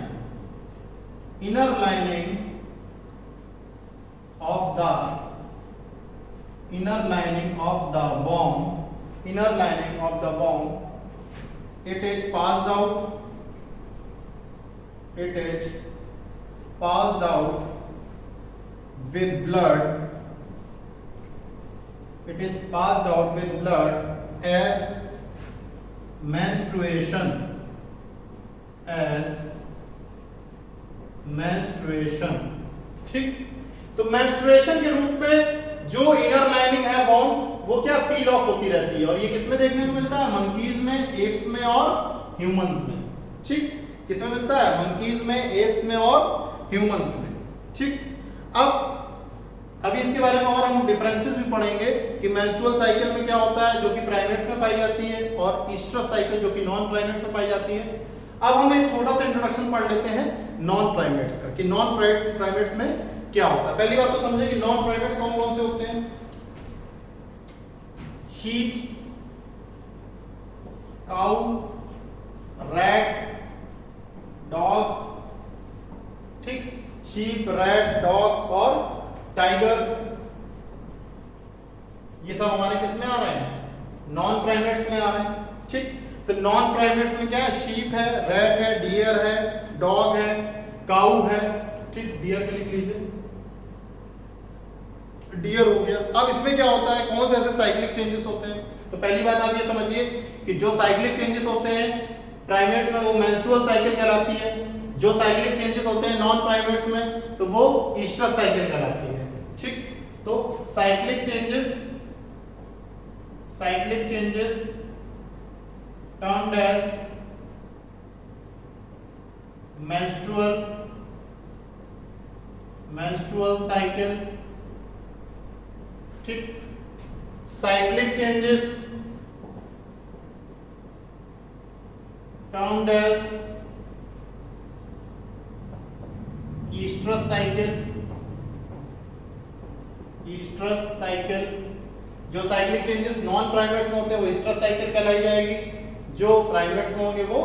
of the worm. It is passed out with blood. It is passed out with blood as menstruation, ठीक। तो मेंस्ट्रुएशन के रूप में जो इनर लाइनिंग है वो क्या पील of होती रहती है, और ये किसमें देखने को मिलता है? मंकीज में, एप्स में और ह्यूमंस में। ठीक, किसमें मिलता है? मंकीज में, एप्स में और ह्यूमंस में। ठीक, अब अभी इसके बारे में और हम डिफरेंसेस भी पढ़ेंगे कि मेंस्ट्रुअल साइकिल में क्या होता है जो कि प्राइमेट्स में पाई जाती है, और ईस्ट्रस साइकिल जो कि नॉन प्राइमेट्स में पाई जाती है। अब हम एक छोटा सा इंट्रोडक्शन पढ़ लेते हैं नॉन प्राइमेट्स का, कि नॉन प्राइमेट्स में क्या होता है। पहली बात तो समझे कि नॉन प्राइमेट्स कौन कौन से होते हैं? शीप, काऊ, रैट, डॉग। ठीक, शीप, रैट, डॉग और टाइगर, ये सब हमारे किस में आ रहे हैं? नॉन प्राइमेट्स में आ रहे हैं। ठीक, तो नॉन प्राइमेट्स में क्या है? शीप है, रैट है, डियर है, डॉग है, काऊ है। ठीक, डियर के लिख लीजिए, डियर हो गया। अब इसमें क्या होता है, कौन से ऐसे साइक्लिक चेंजेस होते हैं? तो पहली बात आप ये समझिए कि जो साइक्लिक चेंजेस होते हैं प्राइमेट्स में वो मेंस्ट्रुअल साइकिल कहलाती है। जो साइक्लिक चेंजेस होते हैं नॉन प्राइमेट्स में तो वो ईस्ट्रस साइकिल कहलाती है। ठीक, तो cyclic changes termed as menstrual cycle। ठीक, cyclic changes termed as oestrus cycle. जो साइक्लिक चेंजेस नॉन प्राइमेट्स में होते हैं वो ईस्ट्रस साइकिल कहलाई जाएगी, जो प्राइमेट्स में होंगे वो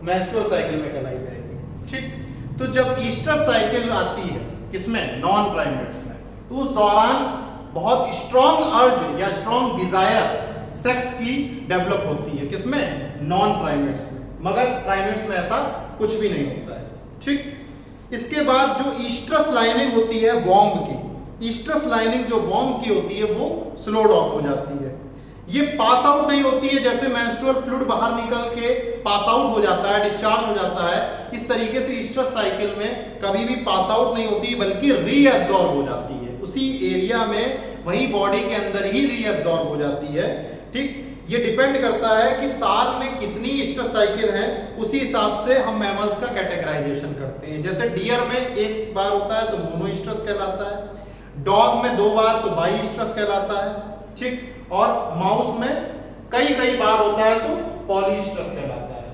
मेंस्ट्रुअल साइकिल में कहलाई जाएगी। ठीक, तो जब ईस्ट्रस साइकिल आती है किसमें? नॉन प्राइमेट्स में, तो उस दौरान बहुत स्ट्रॉन्ग अर्ज या स्ट्रॉन्ग डिजायर सेक्स की डेवलप होती है। किसमें? नॉन प्राइमेट्स में, मगर प्राइमेट्स में ऐसा कुछ भी नहीं होता है। ठीक, इसके बाद जो ईस्ट्रस लाइनिंग होती है वॉर्म की, ईस्ट्रस लाइनिंग जो वॉर्म की होती है वो स्लोड ऑफ हो जाती है। ये पास आउट नहीं होती है, जैसे मेंस्ट्रुअल फ्लूइड बाहर निकल के पास आउट हो जाता है, डिस्चार्ज हो जाता है, इस तरीके से ईस्ट्रस साइकिल में कभी भी पास आउट नहीं होती बल्कि रीअब्सॉर्ब हो जाती है। उसी एरिया में, वही बॉडी के अंदर ही रीअब्सॉर्ब हो जाती है। ठीक, ये डिपेंड करता है कि साल में कितनी ईस्ट्रस साइकिल है, उसी हिसाब से हम मैमल्स का कैटेगराइजेशन करते हैं। जैसे डियर में एक बार होता है तो मोनोईस्ट्रस कहलाता है, डॉग में 2 बार तो बाईस्ट्रस कहलाता है। ठीक, और माउस में कई बार होता है तो पॉलीस्ट्रस कहलाता है।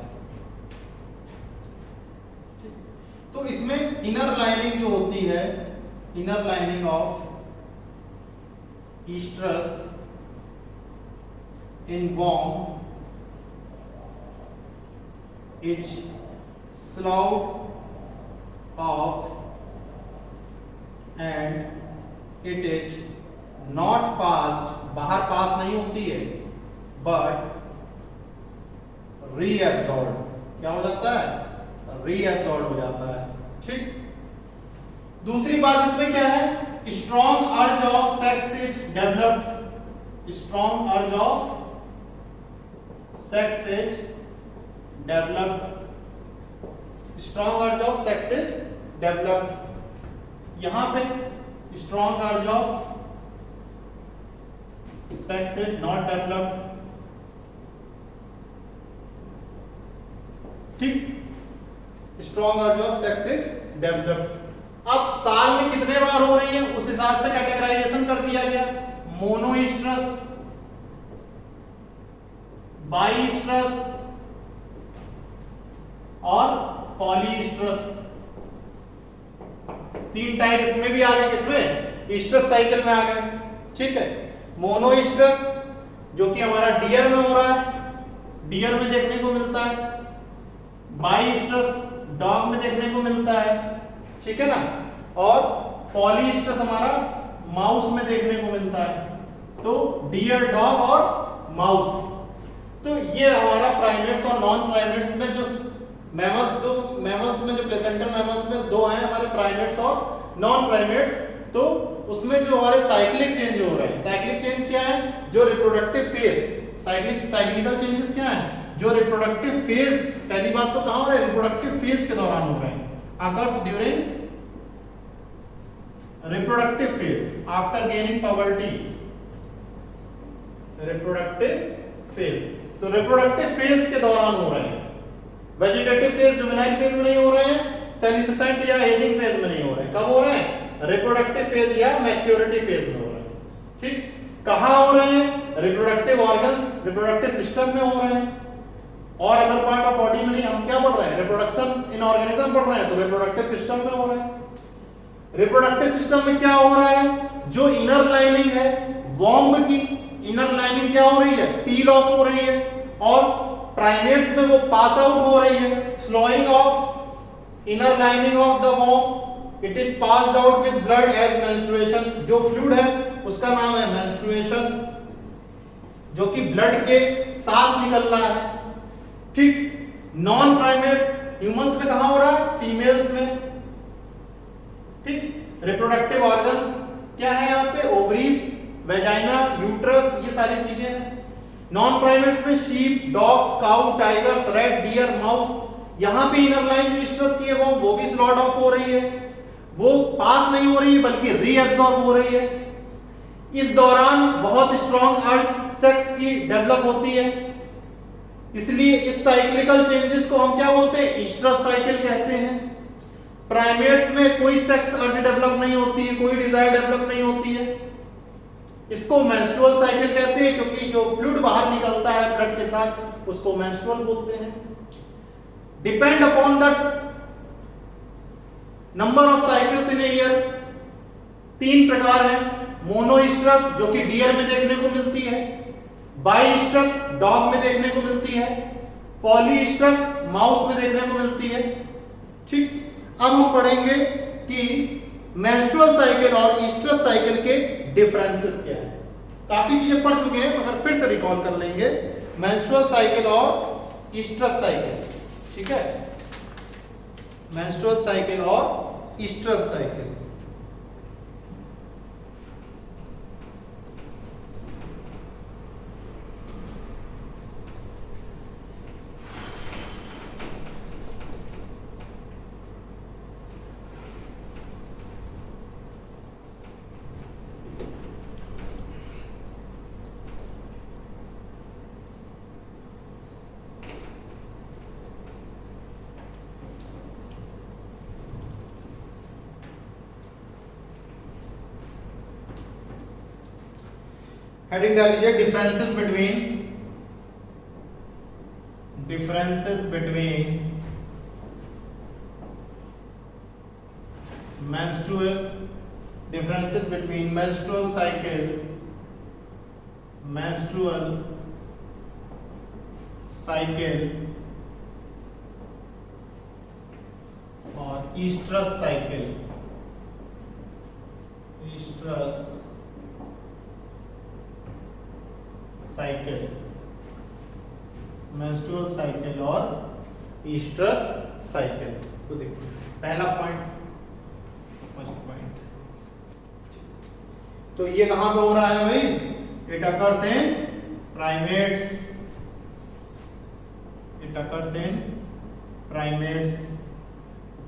तो इसमें इनर लाइनिंग जो होती है, inner lining of oestrus in woman is sloughed off and it is not passed, बाहर पास नहीं होती है, बट रीअब्सॉर्ब, क्या हो जाता है? रीअब्सॉर्ब हो जाता है। ठीक, दूसरी बात इसमें क्या है? स्ट्रॉन्ग अर्ज of sex is developed, strong अर्ज of sex is developed, strong अर्ज ऑफ सेक्स इज डेवलप्ड। यहां पे स्ट्रॉन्ग अर्ज of sex is not developed। ठीक, स्ट्रॉन्ग अर्ज ऑफ सेक्स इज डेवलप्ड। अब साल में कितने बार हो रही है उस हिसाब से कैटेगराइजेशन कर दिया गया। मोनोईस्ट्रस, बाईस्ट्रस और पॉलीस्ट्रस, 3 टाइप इसमें भी आ गए। किसमें? ईस्ट्रस साइकिल में आ गए। ठीक है, मोनोईस्ट्रस जो कि हमारा डियर में हो रहा है, डियर में देखने को मिलता है, बाईस्ट्रस डॉग में देखने को मिलता है। ठीक है ना, और पॉलीस्ट्रस हमारा माउस में देखने को मिलता है। तो डियर, डॉग और माउस, तो ये हमारा प्राइमेट्स और नॉन प्राइमेट्स में जो मैमल्स में जो प्लेसेंटल मैमल्स में 2 हैं हमारे, प्राइमेट्स और नॉन प्राइमेट्स। तो उसमें जो हमारे साइक्लिक चेंज हो रहे हैं, साइक्लिक चेंज क्या है? जो रिप्रोडक्टिव फेज, साइक्लिकल चेंजेस क्या है? जो रिप्रोडक्टिव फेज, पहली बात तो कहां हो रहा है? रिप्रोडक्टिव फेज के दौरान हो रहे हैं, occurs during reproductive phase after gaining puberty, reproductive phase. तो रिप्रोडक्टिव फेज के दौरान हो रहे हैं। वेजिटेटिव फेज जुवेनाइल फेज में नहीं हो रहे हैं, सेनिसेंट या एजिंग फेज में नहीं हो रहे हैं। कब हो रहे हैं? रिप्रोडक्टिव फेज या मैच्योरिटी फेज में हो रहे हैं। ठीक, कहां हो रहे हैं? रिप्रोडक्टिव ऑर्गन्स, रिप्रोडक्टिव सिस्टम में हो रहे हैं और अदर पार्ट ऑफ बॉडी में नहीं। हम क्या पढ़ रहे हैं? रिप्रोडक्शन इन ऑर्गेनिज्म पढ़ रहे हैं, तो रिप्रोडक्टिव सिस्टम में हो रहे हैं। रिप्रोडक्टिव सिस्टम में क्या हो रहा है? जो इनर लाइनिंग है वॉम्ब की, इनर लाइनिंग क्या हो रही है? पील ऑफ हो रही है और प्राइमेट्स में वो पास आउट हो रही है। Slowing of inner lining of the womb, it is passed out with blood as menstruation. जो फ्लूइड है उसका नाम है मेंस्ट्रुएशन, जो कि ब्लड के साथ निकल रहा है। ठीक, नॉन प्राइमेट्स ह्यूमंस में कहां हो रहा है? फीमेल्स में। ठीक, रिप्रोडक्टिव ऑर्गन्स क्या है यहाँ पे? ओवरीज, वेजाइना, यूट्रस, ये सारी चीजें हैं। नॉन प्राइमेट्स में sheep, dogs, cow, tigers, rat, deer, mouse. यहाँ पे इनर लाइन जो स्ट्रस की है वो भी स्लॉट ऑफ हो रही है, वो पास नहीं हो रही है बल्कि रीअब्सॉर्ब हो रही है। इस दौरान बहुत स्ट्रॉन्ग अर्ज सेक्स की डेवलप होती है, इसलिए इस साइक्लिकल चेंजेस को हम क्या बोलते हैं? ईस्ट्रस साइकिल कहते हैं। प्राइमेट्स में कोई सेक्स अर्ज डेवलप नहीं होती है, कोई डिजायर डेवलप नहीं होती है। इसको मेंस्ट्रुअल साइकिल कहते हैं, क्योंकि जो फ्लूइड बाहर निकलता है ब्लड के साथ उसको मेंस्ट्रुअल बोलते हैं। Depend upon the number of cycles in a year, 3 प्रकार हैं। मोनोईस्ट्रस जो कि डियर में देखने को मिलती है, बाईस्ट्रस डॉग में देखने को मिलती है, पॉलीस्ट्रस माउस में देखने को मिलती है। ठीक, अब हम पढ़ेंगे कि मेंस्ट्रुअल साइकिल और ईस्ट्रस साइकिल के डिफरेंसेस क्या है। काफी चीजें पढ़ चुके हैं मगर फिर से रिकॉल कर लेंगे। मेंस्ट्रुअल साइकिल और ईस्ट्रस साइकिल, ठीक है? मेंस्ट्रुअल साइकिल और ईस्ट्रस साइकिल। हेडिंग डाल लीजिए डिफरेंसेस बिटवीन menstrual cycle और estrous cycle। मेंस्ट्रुअल साइकिल और ईस्ट्रस साइकिल। तो देखिए पहला फर्स्ट पॉइंट, तो ये कहां पे हो रहा है भाई? It occurs in primates.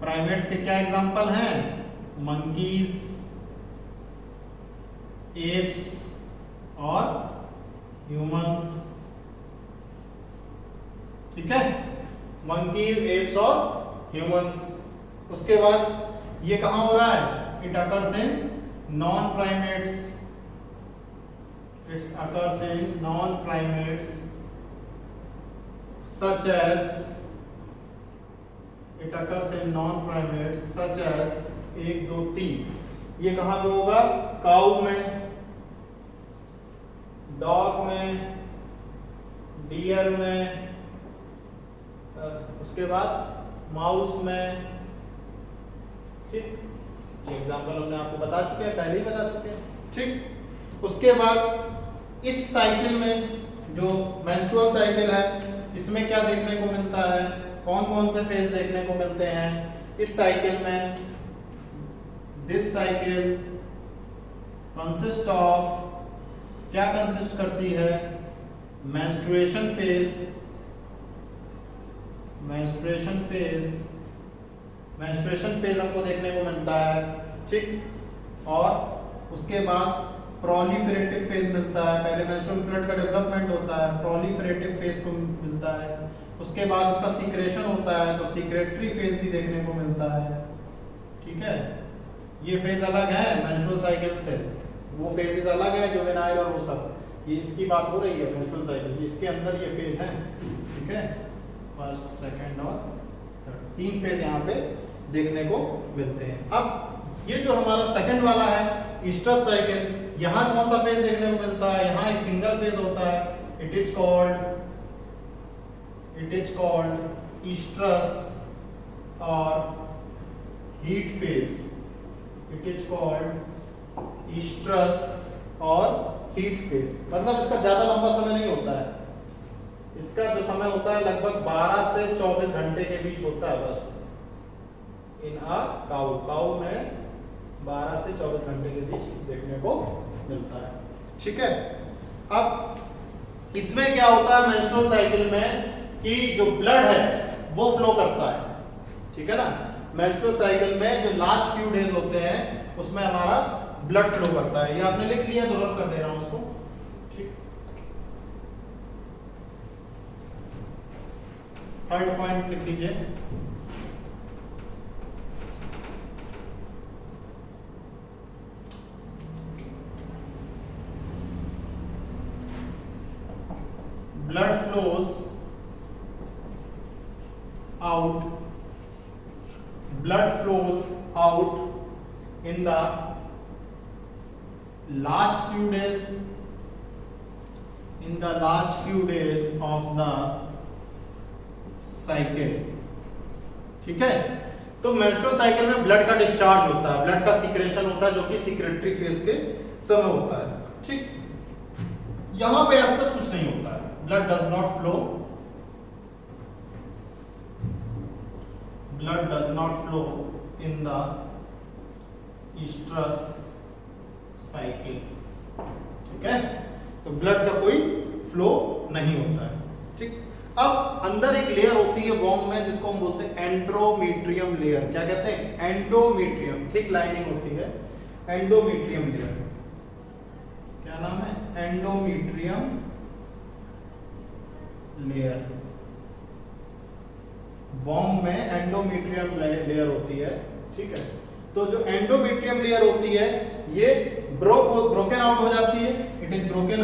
Primates के क्या एग्जांपल हैं? मंकीज, एप्स और ह्यूमंस। ठीक है, मंकीज, एप्स और ह्यूमंस। उसके बाद ये कहां हो रहा है? It occurs in non primates. such as 1 2 3। ये कहां पे होगा? काऊ में, डॉग में, डियर में, उसके बाद माउस में। ठीक, ये एग्जांपल हमने आपको बता चुके हैं, पहले ही बता चुके हैं। ठीक, उसके बाद इस साइकिल में जो मेंस्ट्रुअल साइकिल है इसमें क्या देखने को मिलता है? कौन कौन से फेज देखने को मिलते हैं इस साइकिल में? दिस साइकिल कंसिस्ट ऑफ, क्या कंसिस्ट करती है? मेंस्ट्रुएशन फेज हमको देखने को मिलता है। ठीक, और उसके बाद प्रोलिफरेटिव फेज मिलता है। पहले मेंस्ट्रुअल फ्लूइड का डेवलपमेंट होता है, प्रोलिफरेटिव फेज को मिलता है। उसके बाद उसका सीक्रेशन होता है तो सीक्रेटरी फेज भी देखने को मिलता है। ठीक है, ये फेज अलग है मेंस्ट्रुअल साइकिल से, वो फेजेस अलग है जुवेनाइल और वो सब। ये इसकी बात हो रही है मेंस्ट्रुअल साइकिल, इसके अंदर ये फेज है। ठीक है, फर्स्ट, सेकंड और थर्ड, 3 फेज यहाँ पे देखने को मिलते हैं। अब ये जो हमारा सेकंड वाला है ईस्ट्रस साइकिल, यहाँ कौन सा फेज देखने को मिलता है? यहाँ एक सिंगल फेज होता है। इट इज कॉल्ड ईस्ट्रस और heat phase. It is called oestrus और हीट फेज। मतलब इसका ज्यादा लंबा समय नहीं होता है, इसका जो समय होता है लगभग 12 से 24 घंटे के बीच होता है बस। इन अ काऊ में 12 से 24 घंटे के बीच देखने को मिलता है। ठीक है, अब इसमें क्या होता है मेंस्ट्रुअल साइकिल में कि जो ब्लड है वो फ्लो करता है। ठीक है ना, मेंस्ट्रुअल साइकिल में जो लास्ट फ्यू डेज होते हैं उसमें हमारा ब्लड फ्लो करता है। ये आपने लिख लिया तो रब कर दे रहा हूं उसको। ठीक, थर्ड पॉइंट लिख लीजिए। blood flows out in the last few days of the cycle। ठीक है, तो मेंस्ट्रुअल साइकिल में ब्लड का डिस्चार्ज होता है, ब्लड का सीक्रेशन होता है जो कि सीक्रेटरी फेज के समय होता है। ठीक, यहां पे ऐसा कुछ नहीं होता है, blood does not flow in the estrus cycle। ठीक है, तो ब्लड का कोई फ्लो नहीं होता है। ठीक, अब अंदर एक लेयर होती है वॉर्म में जिसको हम बोलते हैं एंडोमेट्रियम लेयर। क्या कहते हैं? एंडोमेट्रियम, थिक लाइनिंग होती है एंडोमेट्रियम लेयर। क्या नाम है? Endometrium layer. वॉर्म में एंडोमेट्रियम लेयर होती है। ठीक है, तो जो एंडोमेट्रियम लेयर होती है ये ब्रोकन आउट हो जाती है। It is broken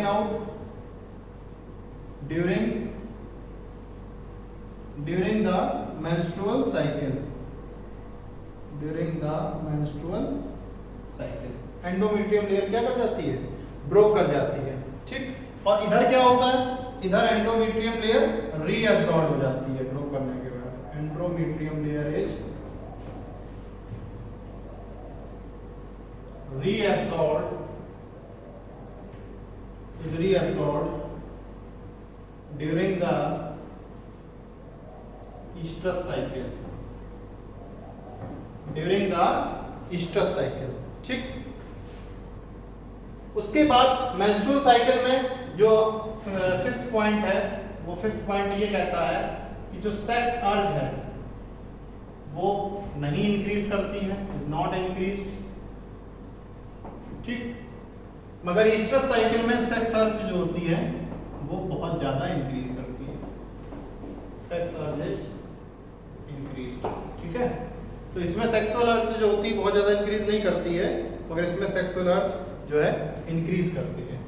out during the menstrual cycle. Endometrium layer क्या कर जाती है? ब्रोक कर जाती है। ठीक, और इधर क्या होता है? इधर एंडोमेट्रियम लेयर रीअब्सॉर्ब हो जाती है ब्रोक करने के बाद। Endometrium layer is reabsorbed during the estrus cycle। ठीक, उसके बाद मेंस्ट्रुअल साइकिल में जो 5th पॉइंट है, वो 5th पॉइंट ये कहता है कि जो सेक्स अर्ज है वो नहीं इंक्रीज करती है, इज नॉट इंक्रीज्ड। ठीक, मगर ईस्ट्रस साइकिल में सेक्स अर्ज जो होती है वो बहुत ज्यादा इंक्रीज करती है। सेक्स अर्ज इज इंक्रीज्ड। ठीक है, तो इसमें सेक्सुअल अर्ज जो होती है बहुत ज्यादा इंक्रीज नहीं करती है, मगर इसमें सेक्सुअल अर्ज जो है इंक्रीज करती है।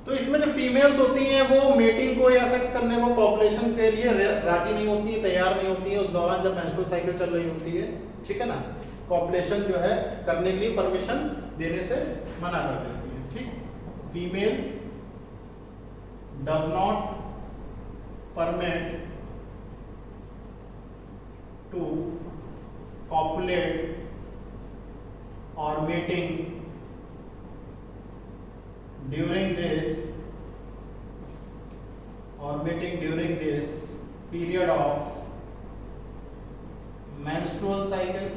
तो इसमें जो फीमेल्स होती हैं वो मेटिंग को या सेक्स करने को, कॉपुलेशन के लिए राजी नहीं होती है, तैयार नहीं होती है उस दौरान जब मेंस्ट्रुअल साइकिल चल रही होती है। ठीक है ना, कॉपुलेशन जो है करने के लिए परमिशन देने से मना कर देती है। ठीक, female does not permit to copulate और mating during this period of menstrual cycle।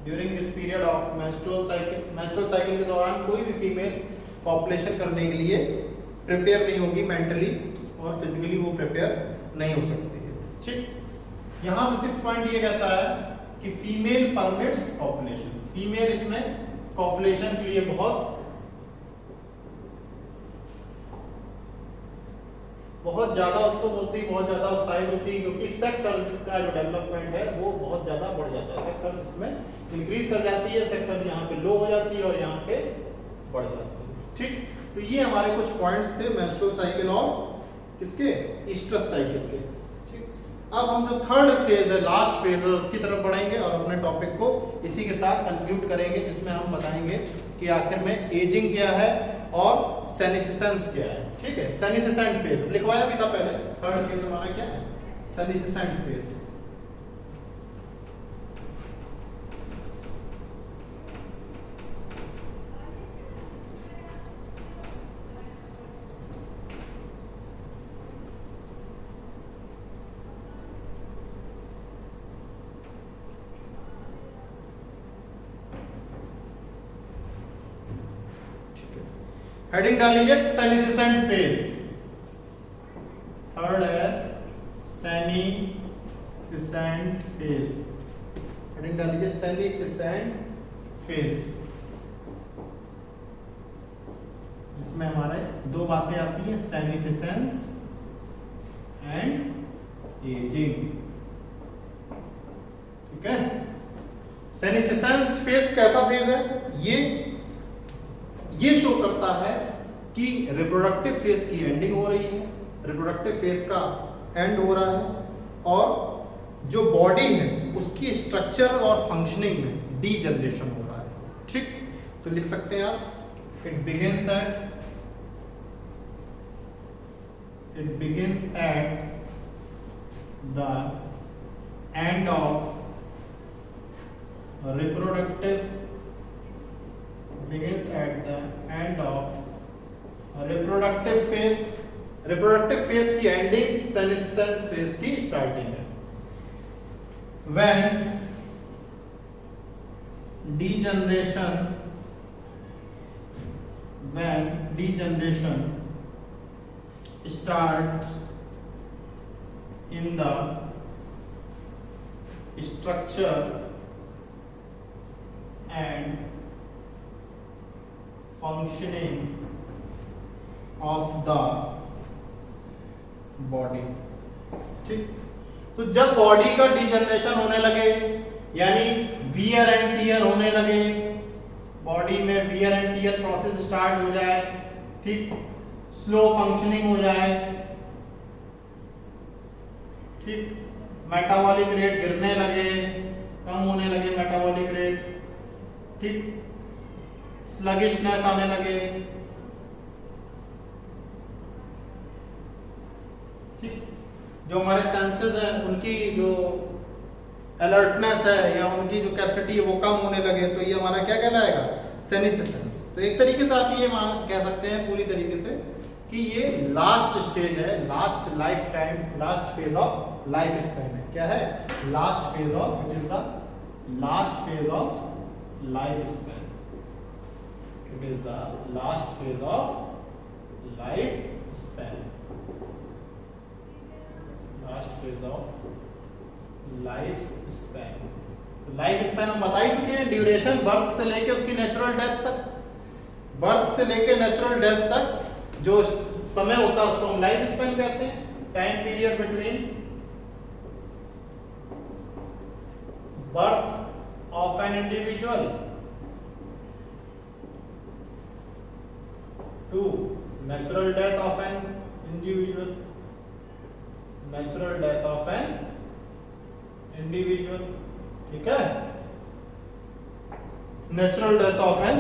during this period of menstrual cycle के दौरान कोई भी फीमेल कॉपुलेशन करने के लिए प्रिपेयर नहीं होगी, मेंटली और फिजिकली वो प्रिपेयर नहीं हो सकती है। ठीक, यहां पे 6 पॉइंट ये कहता है कि फीमेल परमिट्स कॉपुलेशन, फीमेल इसमें कॉपुलेशन के लिए बहुत ज्यादा उत्सुक होती है, बहुत ज्यादा उत्साहित होती है, क्योंकि सेक्स अर्ज का जो डेवलपमेंट है वो बहुत ज्यादा बढ़ जाता है, सेक्स अर्ज इसमें इंक्रीज कर जाती है, सेक्स अर्ज यहाँ पे लो हो जाती है और यहाँ पे बढ़ जाती है। ठीक, तो ये हमारे कुछ पॉइंट्स थे मेंस्ट्रुअल साइकिल और किसके, ईस्ट्रस साइकिल के। ठीक, अब हम जो थर्ड फेज है, लास्ट फेज है, उसकी तरफ बढ़ेंगे और अपने टॉपिक को इसी के साथ कंक्लूड करेंगे, जिसमें हम बताएंगे कि आखिर में एजिंग क्या है और सेनिसिसेंस क्या है। ठीक है, सेनिसिसेंट फेज लिखवाया भी था पहले। थर्ड फेज हमारा क्या है, सेनिसिसेंट फेज। हेडिंग डालिए सेनिसिसेंट फेज। थर्ड है सेनिसिसेंट फेज, हेडिंग डालिए सेनिसिसेंट फेज, जिसमें हमारे दो बातें आती हैं, सेनिसिसेंस एंड एजिंग। ठीक है, सेनिसिसेंट फेज कैसा फेज है, ये शो करता है कि रिप्रोडक्टिव फेज की एंडिंग हो रही है, रिप्रोडक्टिव फेज का एंड हो रहा है, और जो बॉडी है उसकी स्ट्रक्चर और फंक्शनिंग में डीजनरेशन हो रहा है। ठीक, तो लिख सकते हैं आप, it begins at the end of reproductive begins at the end of reproductive phase की ending senescence phase की starting है। when degeneration starts in the structure and functioning of the body। ठीक, तो जब बॉडी का डिजनरेशन होने लगे, यानी वियर एंड टियर होने लगे, बॉडी में wear and tear process start हो जाए, ठीक, स्लो फंक्शनिंग हो जाए, ठीक, मेटाबॉलिक रेट गिरने लगे, कम होने लगे मेटाबॉलिक रेट, ठीक, स्लगिशनेस आने लगे, ठीक, जो हमारे सेंसेस हैं उनकी जो अलर्टनेस है या उनकी जो कैपेसिटी है वो कम होने लगे, तो ये हमारा क्या कहलाएगा, सेनिसिसेंस। तो एक तरीके से आप ये कह सकते हैं पूरी तरीके से कि ये लास्ट स्टेज है, last life time, last phase of life span है। क्या है, last phase of, it is the last phase of life span, it is the last phase of life span, last phase of life span. तो life span हम बता ही चुके हैं, duration birth से लेके उसकी नेचुरल डेथ तक, बर्थ से लेके नेचुरल डेथ तक जो समय होता है उसको हम लाइफ स्पैन कहते हैं। Time period between birth of an individual to natural death of an individual, natural death of an individual। ठीक है, natural death of an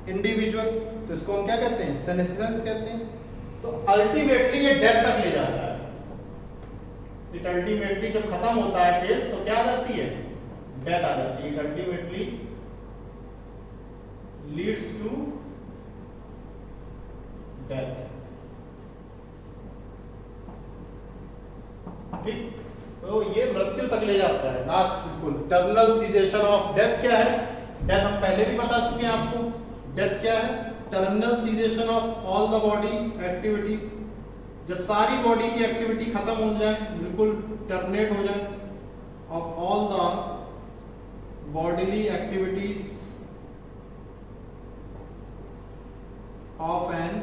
individual, तो इसको हम क्या कहते हैं, सेनेसिसेंस कहते हैं। तो अल्टीमेटली ये डेथ तक ले जाता है, इट अल्टीमेटली जब खत्म होता है फेज तो क्या आ जाती है, डेथ आ जाती है। It ultimately leads to death. ठीक, तो ये मृत्यु तक ले जाता है, लास्ट बिल्कुल टर्मिनल सीजेशन ऑफ डेथ। क्या है डेथ, हम पहले भी बता चुके हैं आपको। डेथ क्या है, terminal cessation of all the body activity, जब सारी बॉडी की एक्टिविटी खत्म हो जाए, बिल्कुल टर्मिनेट हो जाए, of all the bodily activities of an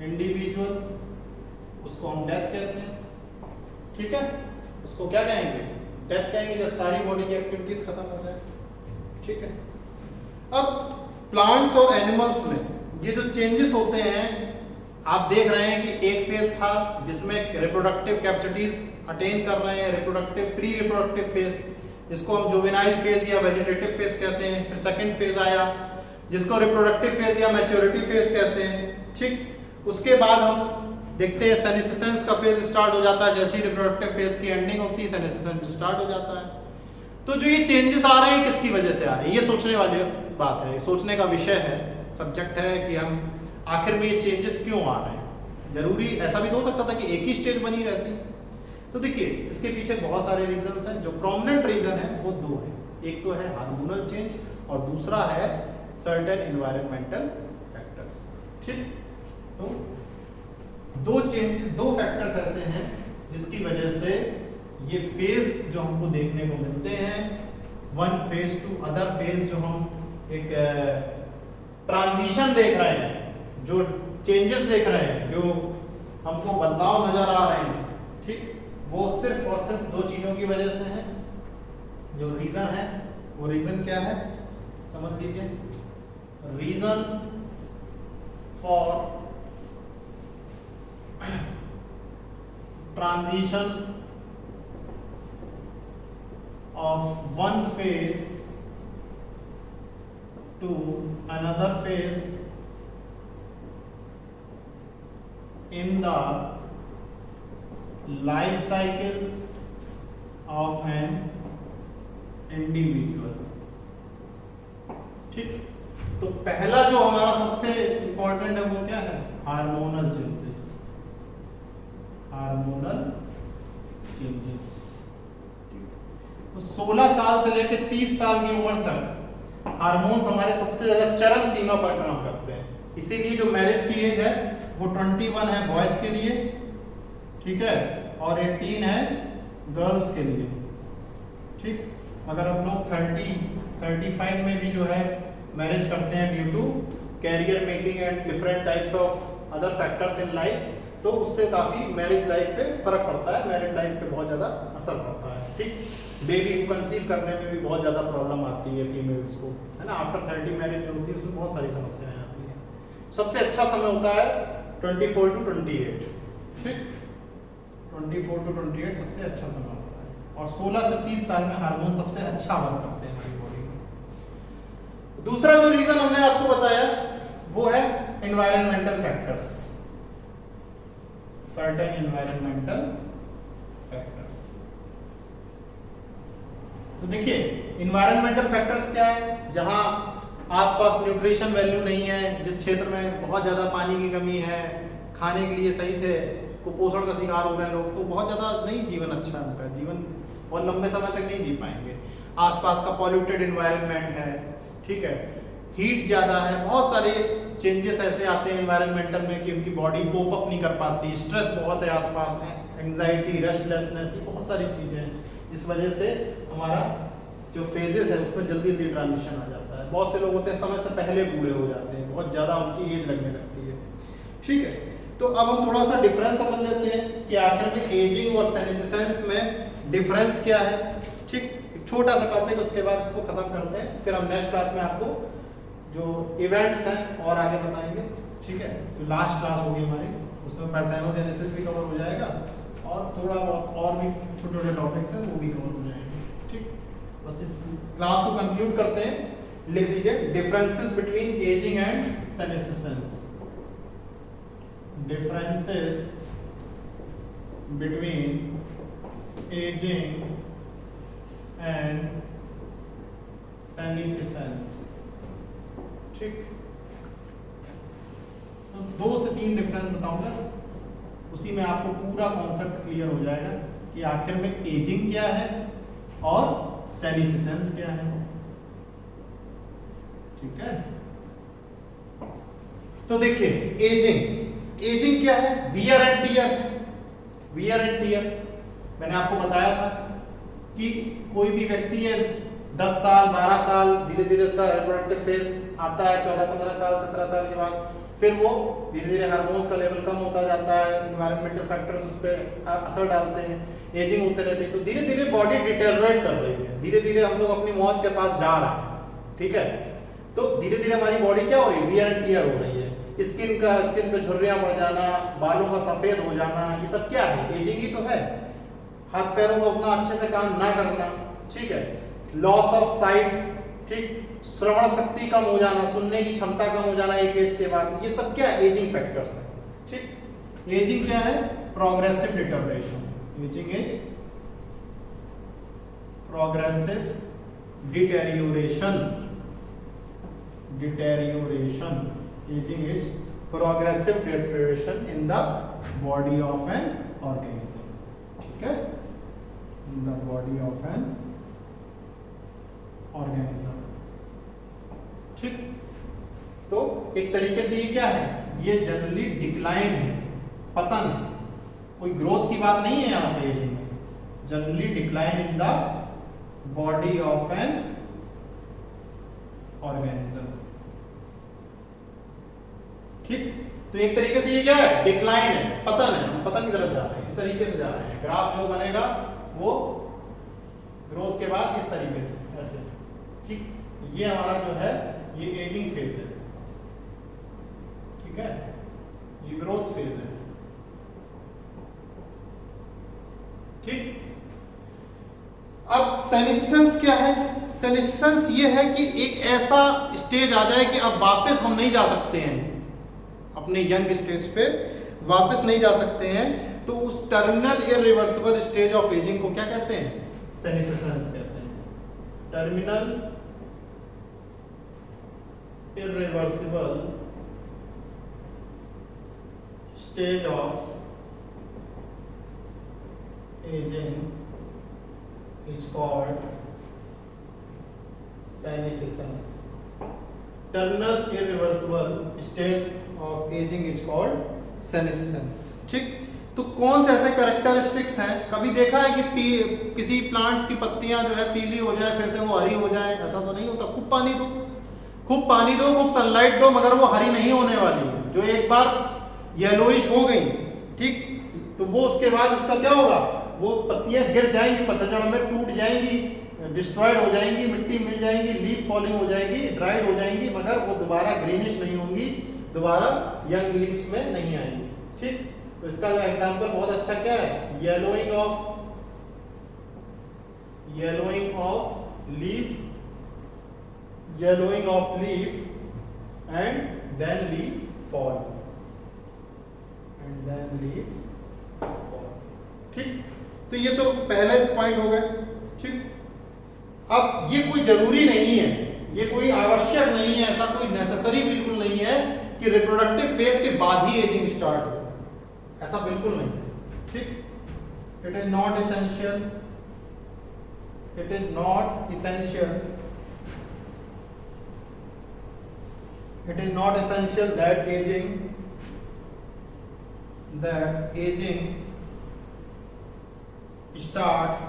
individual, उसको हम डेथ कहते हैं। ठीक है, उसको क्या कहेंगे? डेथ कहेंगे जब सारी बॉडी की एक्टिविटीज खत्म हो जाए। ठीक है, अब प्लांट्स और एनिमल्स में ये जो चेंजेस होते हैं, आप देख रहे हैं कि एक फेज था जिसमें रिप्रोडक्टिव कैपेसिटीज अटेन कर रहे हैं, रिप्रोडक्टिव प्री रिप्रोडक्टिव फेज जिसको हम जुवेनाइल फेज या वेजिटेटिव फेज कहते हैं। फिर सेकंड फेज आया जिसको रिप्रोडक्टिव फेज या मैच्योरिटी फेज कहते हैं। ठीक, उसके बाद हम देखते हैं सेनेसिसेंस का फेज स्टार्ट हो जाता है। जैसे ही रिप्रोडक्टिव फेज की एंडिंग होती है सेनेसिसेंस स्टार्ट हो जाता है। तो जो ये चेंजेस आ रहे हैं किसकी वजह से आ रहे हैं, ये सोचने वाली बात है, सोचने का विषय है, सब्जेक्ट है कि हम आखिर में ये चेंजेस क्यों आ रहे हैं। जरूरी ऐसा भी तो हो सकता था कि एक ही स्टेज बनी रहती। तो देखिए इसके पीछे बहुत सारे रीजंस हैं। जो प्रोमिनेंट रीजन है वो दो है, एक तो है हार्मोनल चेंज और दूसरा है सर्टेन एनवायरमेंटल फैक्टर्स। ठीक, तो दो फैक्टर्स ऐसे हैं जिसकी वजह से ये फेज जो हमको देखने को मिलते हैं, one phase two other phase, जो हम एक ट्रांजिशन देख रहे हैं, जो चेंजेस देख रहे हैं, जो हमको बदलाव नजर आ रहे हैं, ठीक, वो सिर्फ और सिर्फ दो चीजों की वजह से है। जो रीजन है वो रीजन क्या है समझ लीजिए। Reason for transition of one phase to another phase in the life cycle of an individual। ठीक, तो पहला जो हमारा सबसे इंपॉर्टेंट है वो क्या है? Hormonal changes. हार्मोनल चेंजेस 16 साल से लेकर 30 साल की उम्र तक हार्मोन्स हमारे सबसे ज्यादा चरम सीमा पर काम करते हैं। इसीलिए जो मैरिज की एज है वो 21 है बॉयज के लिए, ठीक है, और 18 है गर्ल्स के लिए। ठीक, अगर आप लोग 30-35 में भी जो है मैरिज करते हैं due to career making and different types of other factors in life, तो उससे काफी मैरिज लाइफ पे फर्क पड़ता है, मैरिड लाइफ पे बहुत ज्यादा असर पड़ता है। ठीक, बेबी को कंसीव करने में भी बहुत ज़्यादा प्रॉब्लम आती है फीमेल्स को, है ना। आफ्टर 30 मैरिज जो होती है उसमें बहुत सारी समस्याएं आती हैं। सबसे अच्छा समय होता है 24 to 28। ठीक, 24 to 28 सबसे अच्छा समय होता है, और 16 से 30 साल में हार्मोन सबसे अच्छा वर्क करते हैं हमारी बॉडी में। दूसरा जो रीजन हमने आपको बताया वो है environmental factors, certain environmental factors. तो देखिए इन्वायरमेंटल फैक्टर्स क्या है? जहां आसपास न्यूट्रिशन वैल्यू नहीं है, जिस क्षेत्र में बहुत ज़्यादा पानी की कमी है, खाने के लिए सही से कुपोषण का शिकार हो रहे हैं लोग, तो बहुत ज़्यादा नहीं जीवन अच्छा है उनका, जीवन बहुत लंबे समय तक नहीं जी पाएंगे। आसपास का पॉल्यूटेड इन्वायरमेंट है, ठीक है, हीट ज़्यादा है, बहुत सारे चेंजेस ऐसे आते हैं इन्वायरमेंटल में कि उनकी बॉडी कोप अप नहीं कर पाती, स्ट्रेस बहुत है आसपास है, एंग्जाइटी, रेस्टलेसनेस, ये बहुत सारी चीज़ें हैं जिस वजह से हमारा जो फेजेस है उसमें जल्दी जल्दी ट्रांजिशन आ जाता है। बहुत से लोग होते हैं समय से पहले बूढ़े हो जाते हैं, बहुत ज़्यादा उनकी एज लगने लगती है। ठीक है, तो अब हम थोड़ा सा डिफरेंस समझ लेते हैं कि आखिर में एजिंग और सेनेसिसेंस में डिफरेंस क्या है। ठीक, एक छोटा सा टॉपिक, उसके बाद इसको खत्म करते हैं, फिर हम नेक्स्ट क्लास में आपको जो इवेंट्स हैं और आगे बताएंगे। ठीक है, जो लास्ट क्लास होगी हमारी उसमें पार्थेनोजेनेसिस भी कवर हो जाएगा और थोड़ा और भी छोटे छोटे टॉपिक्स हैं वो भी कवर हो जाएंगे। ठीक, बस इस क्लास को कंक्लूड करते हैं। लिख लीजिए differences between ageing and senescence. Differences between ageing and senescence. ठीक, तो 2 से 3 डिफरेंस बताऊंगा, उसी में आपको पूरा कॉन्सेप्ट क्लियर हो जाएगा कि आखिर में एजिंग क्या है और सेनेसिसेंस क्या है। ठीक है, तो देखिए एजिंग क्या है? Wear and tear. Wear and tear मैंने आपको बताया था कि कोई भी व्यक्ति है 10 साल 12 साल, धीरे धीरे उसका रिप्रोडक्टिव फेज आता है 14-15 साल 17 साल के बाद, फिर वो धीरे धीरे हार्मोन्स का लेवल कम होता जाता है, इन्वायरमेंटल फैक्टर्स उस पर असर डालते हैं, एजिंग होते रहते हैं, तो धीरे धीरे बॉडी डिटेरियोरेट कर रही है, धीरे धीरे हम लोग अपनी मौत के पास जा रहे हैं, ठीक है। तो धीरे धीरे हमारी बॉडी क्या हो रही है, वियर एंड टियर हो रही है, स्किन पे झुर्रियां पड़ जाना, बालों का सफेद हो जाना, ये सब क्या है, एजिंग ही तो है। हाथ पैरों का उतना अच्छे से काम ना करना, ठीक है, लॉस ऑफ साइट, ठीक, श्रवण शक्ति कम हो जाना, सुनने की क्षमता कम हो जाना एक एज के बाद, ये सब क्या है, एजिंग फैक्टर्स है, ठीक। एजिंग क्या है, progressive deterioration, ageing is progressive deterioration, aging is progressive deterioration in the body of an organism, ठीक है, in the body of an organism, ठीक। तो एक तरीके से ये क्या है, ये जनरली डिक्लाइन है, पतन है, कोई ग्रोथ की बात नहीं है यहाँ पे एजिंग में, generally decline in the body of an organism, ठीक। तो एक तरीके से ये क्या है, डिक्लाइन है, पतन है, हम पतन की तरफ जा रहे हैं, इस तरीके से जा रहे हैं, ग्राफ जो बनेगा वो ग्रोथ के बाद इस तरीके से ऐसे, ठीक। ये हमारा जो है ये एजिंग फेज है, ठीक है, ये ग्रोथ फेज है, ठीक। अब सेनेसेंस क्या है, सेनेसेंस ये है कि एक ऐसा स्टेज आ जाए कि अब वापस हम नहीं जा सकते हैं, अपने यंग स्टेज पे वापस नहीं जा सकते हैं, तो उस terminal irreversible stage of ageing को क्या कहते हैं, सेनेसेंस कहते हैं, terminal irreversible stage of ageing is called senescence. Terminal irreversible stage of aging is called senescence, ठीक। तो कौन से ऐसे कैरेक्टरिस्टिक्स हैं, कभी देखा है कि किसी प्लांट्स की पत्तियां जो है पीली हो जाए फिर से वो हरी हो जाए, ऐसा तो नहीं होता। खूब पानी दो, खूब सनलाइट दो, मगर वो हरी नहीं होने वाली है। जो एक बार येलोइश हो गई, ठीक, तो वो उसके बाद उसका क्या होगा, वो पत्तियां गिर जाएंगी, पतझड़ में टूट जाएंगी, डिस्ट्रॉयड हो जाएंगी, मिट्टी मिल जाएंगी, लीफ फॉलिंग हो जाएगी, ड्राइड हो जाएंगी, मगर वो दोबारा ग्रीनिश नहीं होंगी, दोबारा यंग लीव्स में नहीं आएंगी, ठीक। तो इसका जो एग्जांपल बहुत अच्छा क्या है, yellowing of leaf and then leaf fall, ठीक। तो ये तो पहले पॉइंट हो गए, ठीक। अब ये कोई जरूरी नहीं है, ये कोई आवश्यक नहीं है, ऐसा कोई नेसेसरी बिल्कुल नहीं है कि रिप्रोडक्टिव फेज के बाद ही एजिंग स्टार्ट हो, ऐसा बिल्कुल नहीं है, ठीक। It is not essential, that aging starts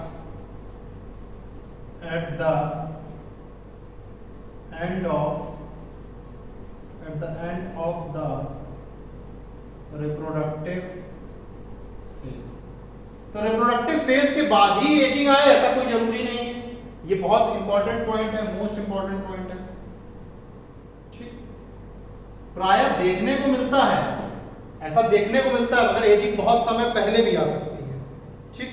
at the end of the reproductive phase। तो रिप्रोडक्टिव फेज के बाद ही एजिंग आए ऐसा कोई जरूरी नहीं है। ये बहुत इंपॉर्टेंट पॉइंट है, मोस्ट इंपॉर्टेंट पॉइंट है, ठीक। प्रायः देखने को मिलता है, ऐसा देखने को मिलता है, मगर एजिंग बहुत समय पहले भी आ सकती है, ठीक।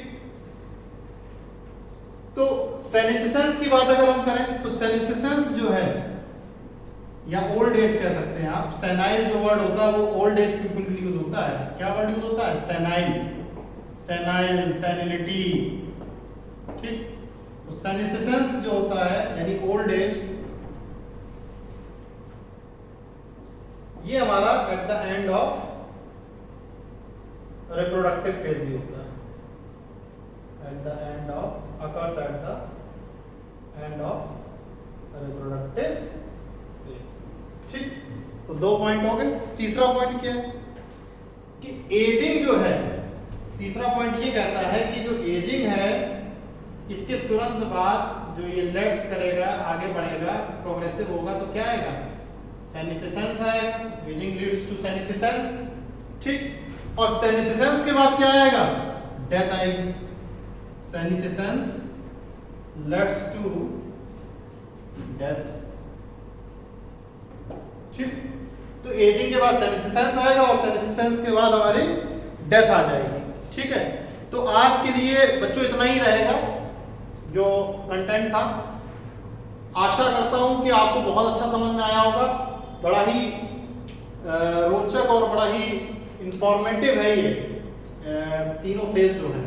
तो सेनेसेंस की बात अगर हम करें तो सेनेसेंस जो है, या ओल्ड एज कह सकते हैं आप, सेनाइल जो वर्ड होता है वो ओल्ड एज पीपल के लिए यूज होता है। क्या वर्ड यूज होता है, सेनाइल, सेनिलिटी, ठीक। तो सेनेसेंस जो होता है यानी ओल्ड एज, ये हमारा at the end of reproductive phase ही होता है, occurs at the end of reproductive phase, ठीक। तो दो पॉइंट हो गए। तीसरा पॉइंट क्या है कि एजिंग जो है, तीसरा पॉइंट ये कहता है कि जो एजिंग है इसके तुरंत बाद जो ये लेट्स करेगा, आगे बढ़ेगा, प्रोग्रेसिव होगा, तो क्या आएगा? सेनिसिसेंस आएगा। एजिंग लीड्स टू सेनिसिसेंस, ठीक। और सेनिसिसेंस के बाद क्या आएगा? डेथ आएगी। सेनिसिसेंस लेट्स टू डेथ, ठीक। तो एजिंग के बाद सेनिसिसेंस आएगा और सेनिसिसेंस के बाद हमारी डेथ आ जाएगी, ठीक है। तो आज के लिए बच्चों इतना ही रहेगा जो कंटेंट था। आशा करता हूं कि आपको बहुत अच्छा समझ में आया होगा। बड़ा ही रोचक और बड़ा ही इंफॉर्मेटिव है ये तीनों फेज जो है,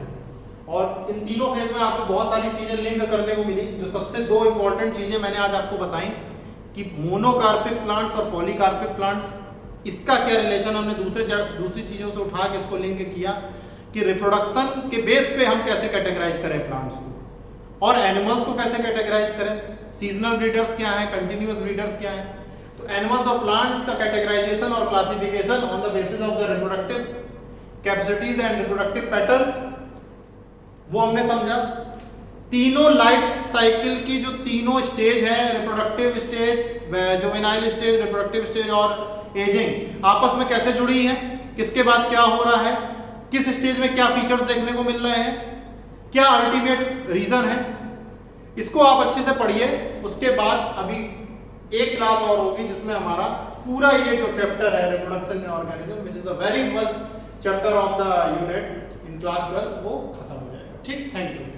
और इन तीनों फेज में आपको बहुत सारी चीजें लिंक करने को मिली। जो सबसे दो इंपॉर्टेंट चीजें मैंने आज आपको बताई कि मोनोकार्पिक प्लांट्स और पॉलीकार्पिक प्लांट्स, इसका क्या रिलेशन, हमने दूसरी चीजों से उठा के इसको लिंक किया कि रिप्रोडक्शन के बेस पे हम कैसे कैटेगराइज करें प्लांट्स को, और एनिमल्स को कैसे कैटेगराइज करें, सीजनल ब्रीडर्स क्या हैं, कंटिन्यूअस ब्रीडर्स क्या हैं। तो एनिमल्स और प्लांट्स का कैटेगराइजेशन और classification on the basis of the reproductive capacities and reproductive pattern, वो हमने समझा। तीनों लाइफ साइकिल की जो तीनों स्टेज है, reproductive stage, juvenile stage, reproductive stage और एजिंग, आपस में कैसे जुड़ी है, किसके बाद क्या हो रहा है, किस स्टेज में क्या फीचर्स देखने को मिल रहे हैं, क्या अल्टीमेट रीजन है, इसको आप अच्छे से पढ़िए। उसके बाद अभी एक क्लास और होगी जिसमें हमारा पूरा ये जो चैप्टर है reproduction in organism, which is a very first chapter of the unit in class 12, वो खत्म हो जाएगा, ठीक। Thank you.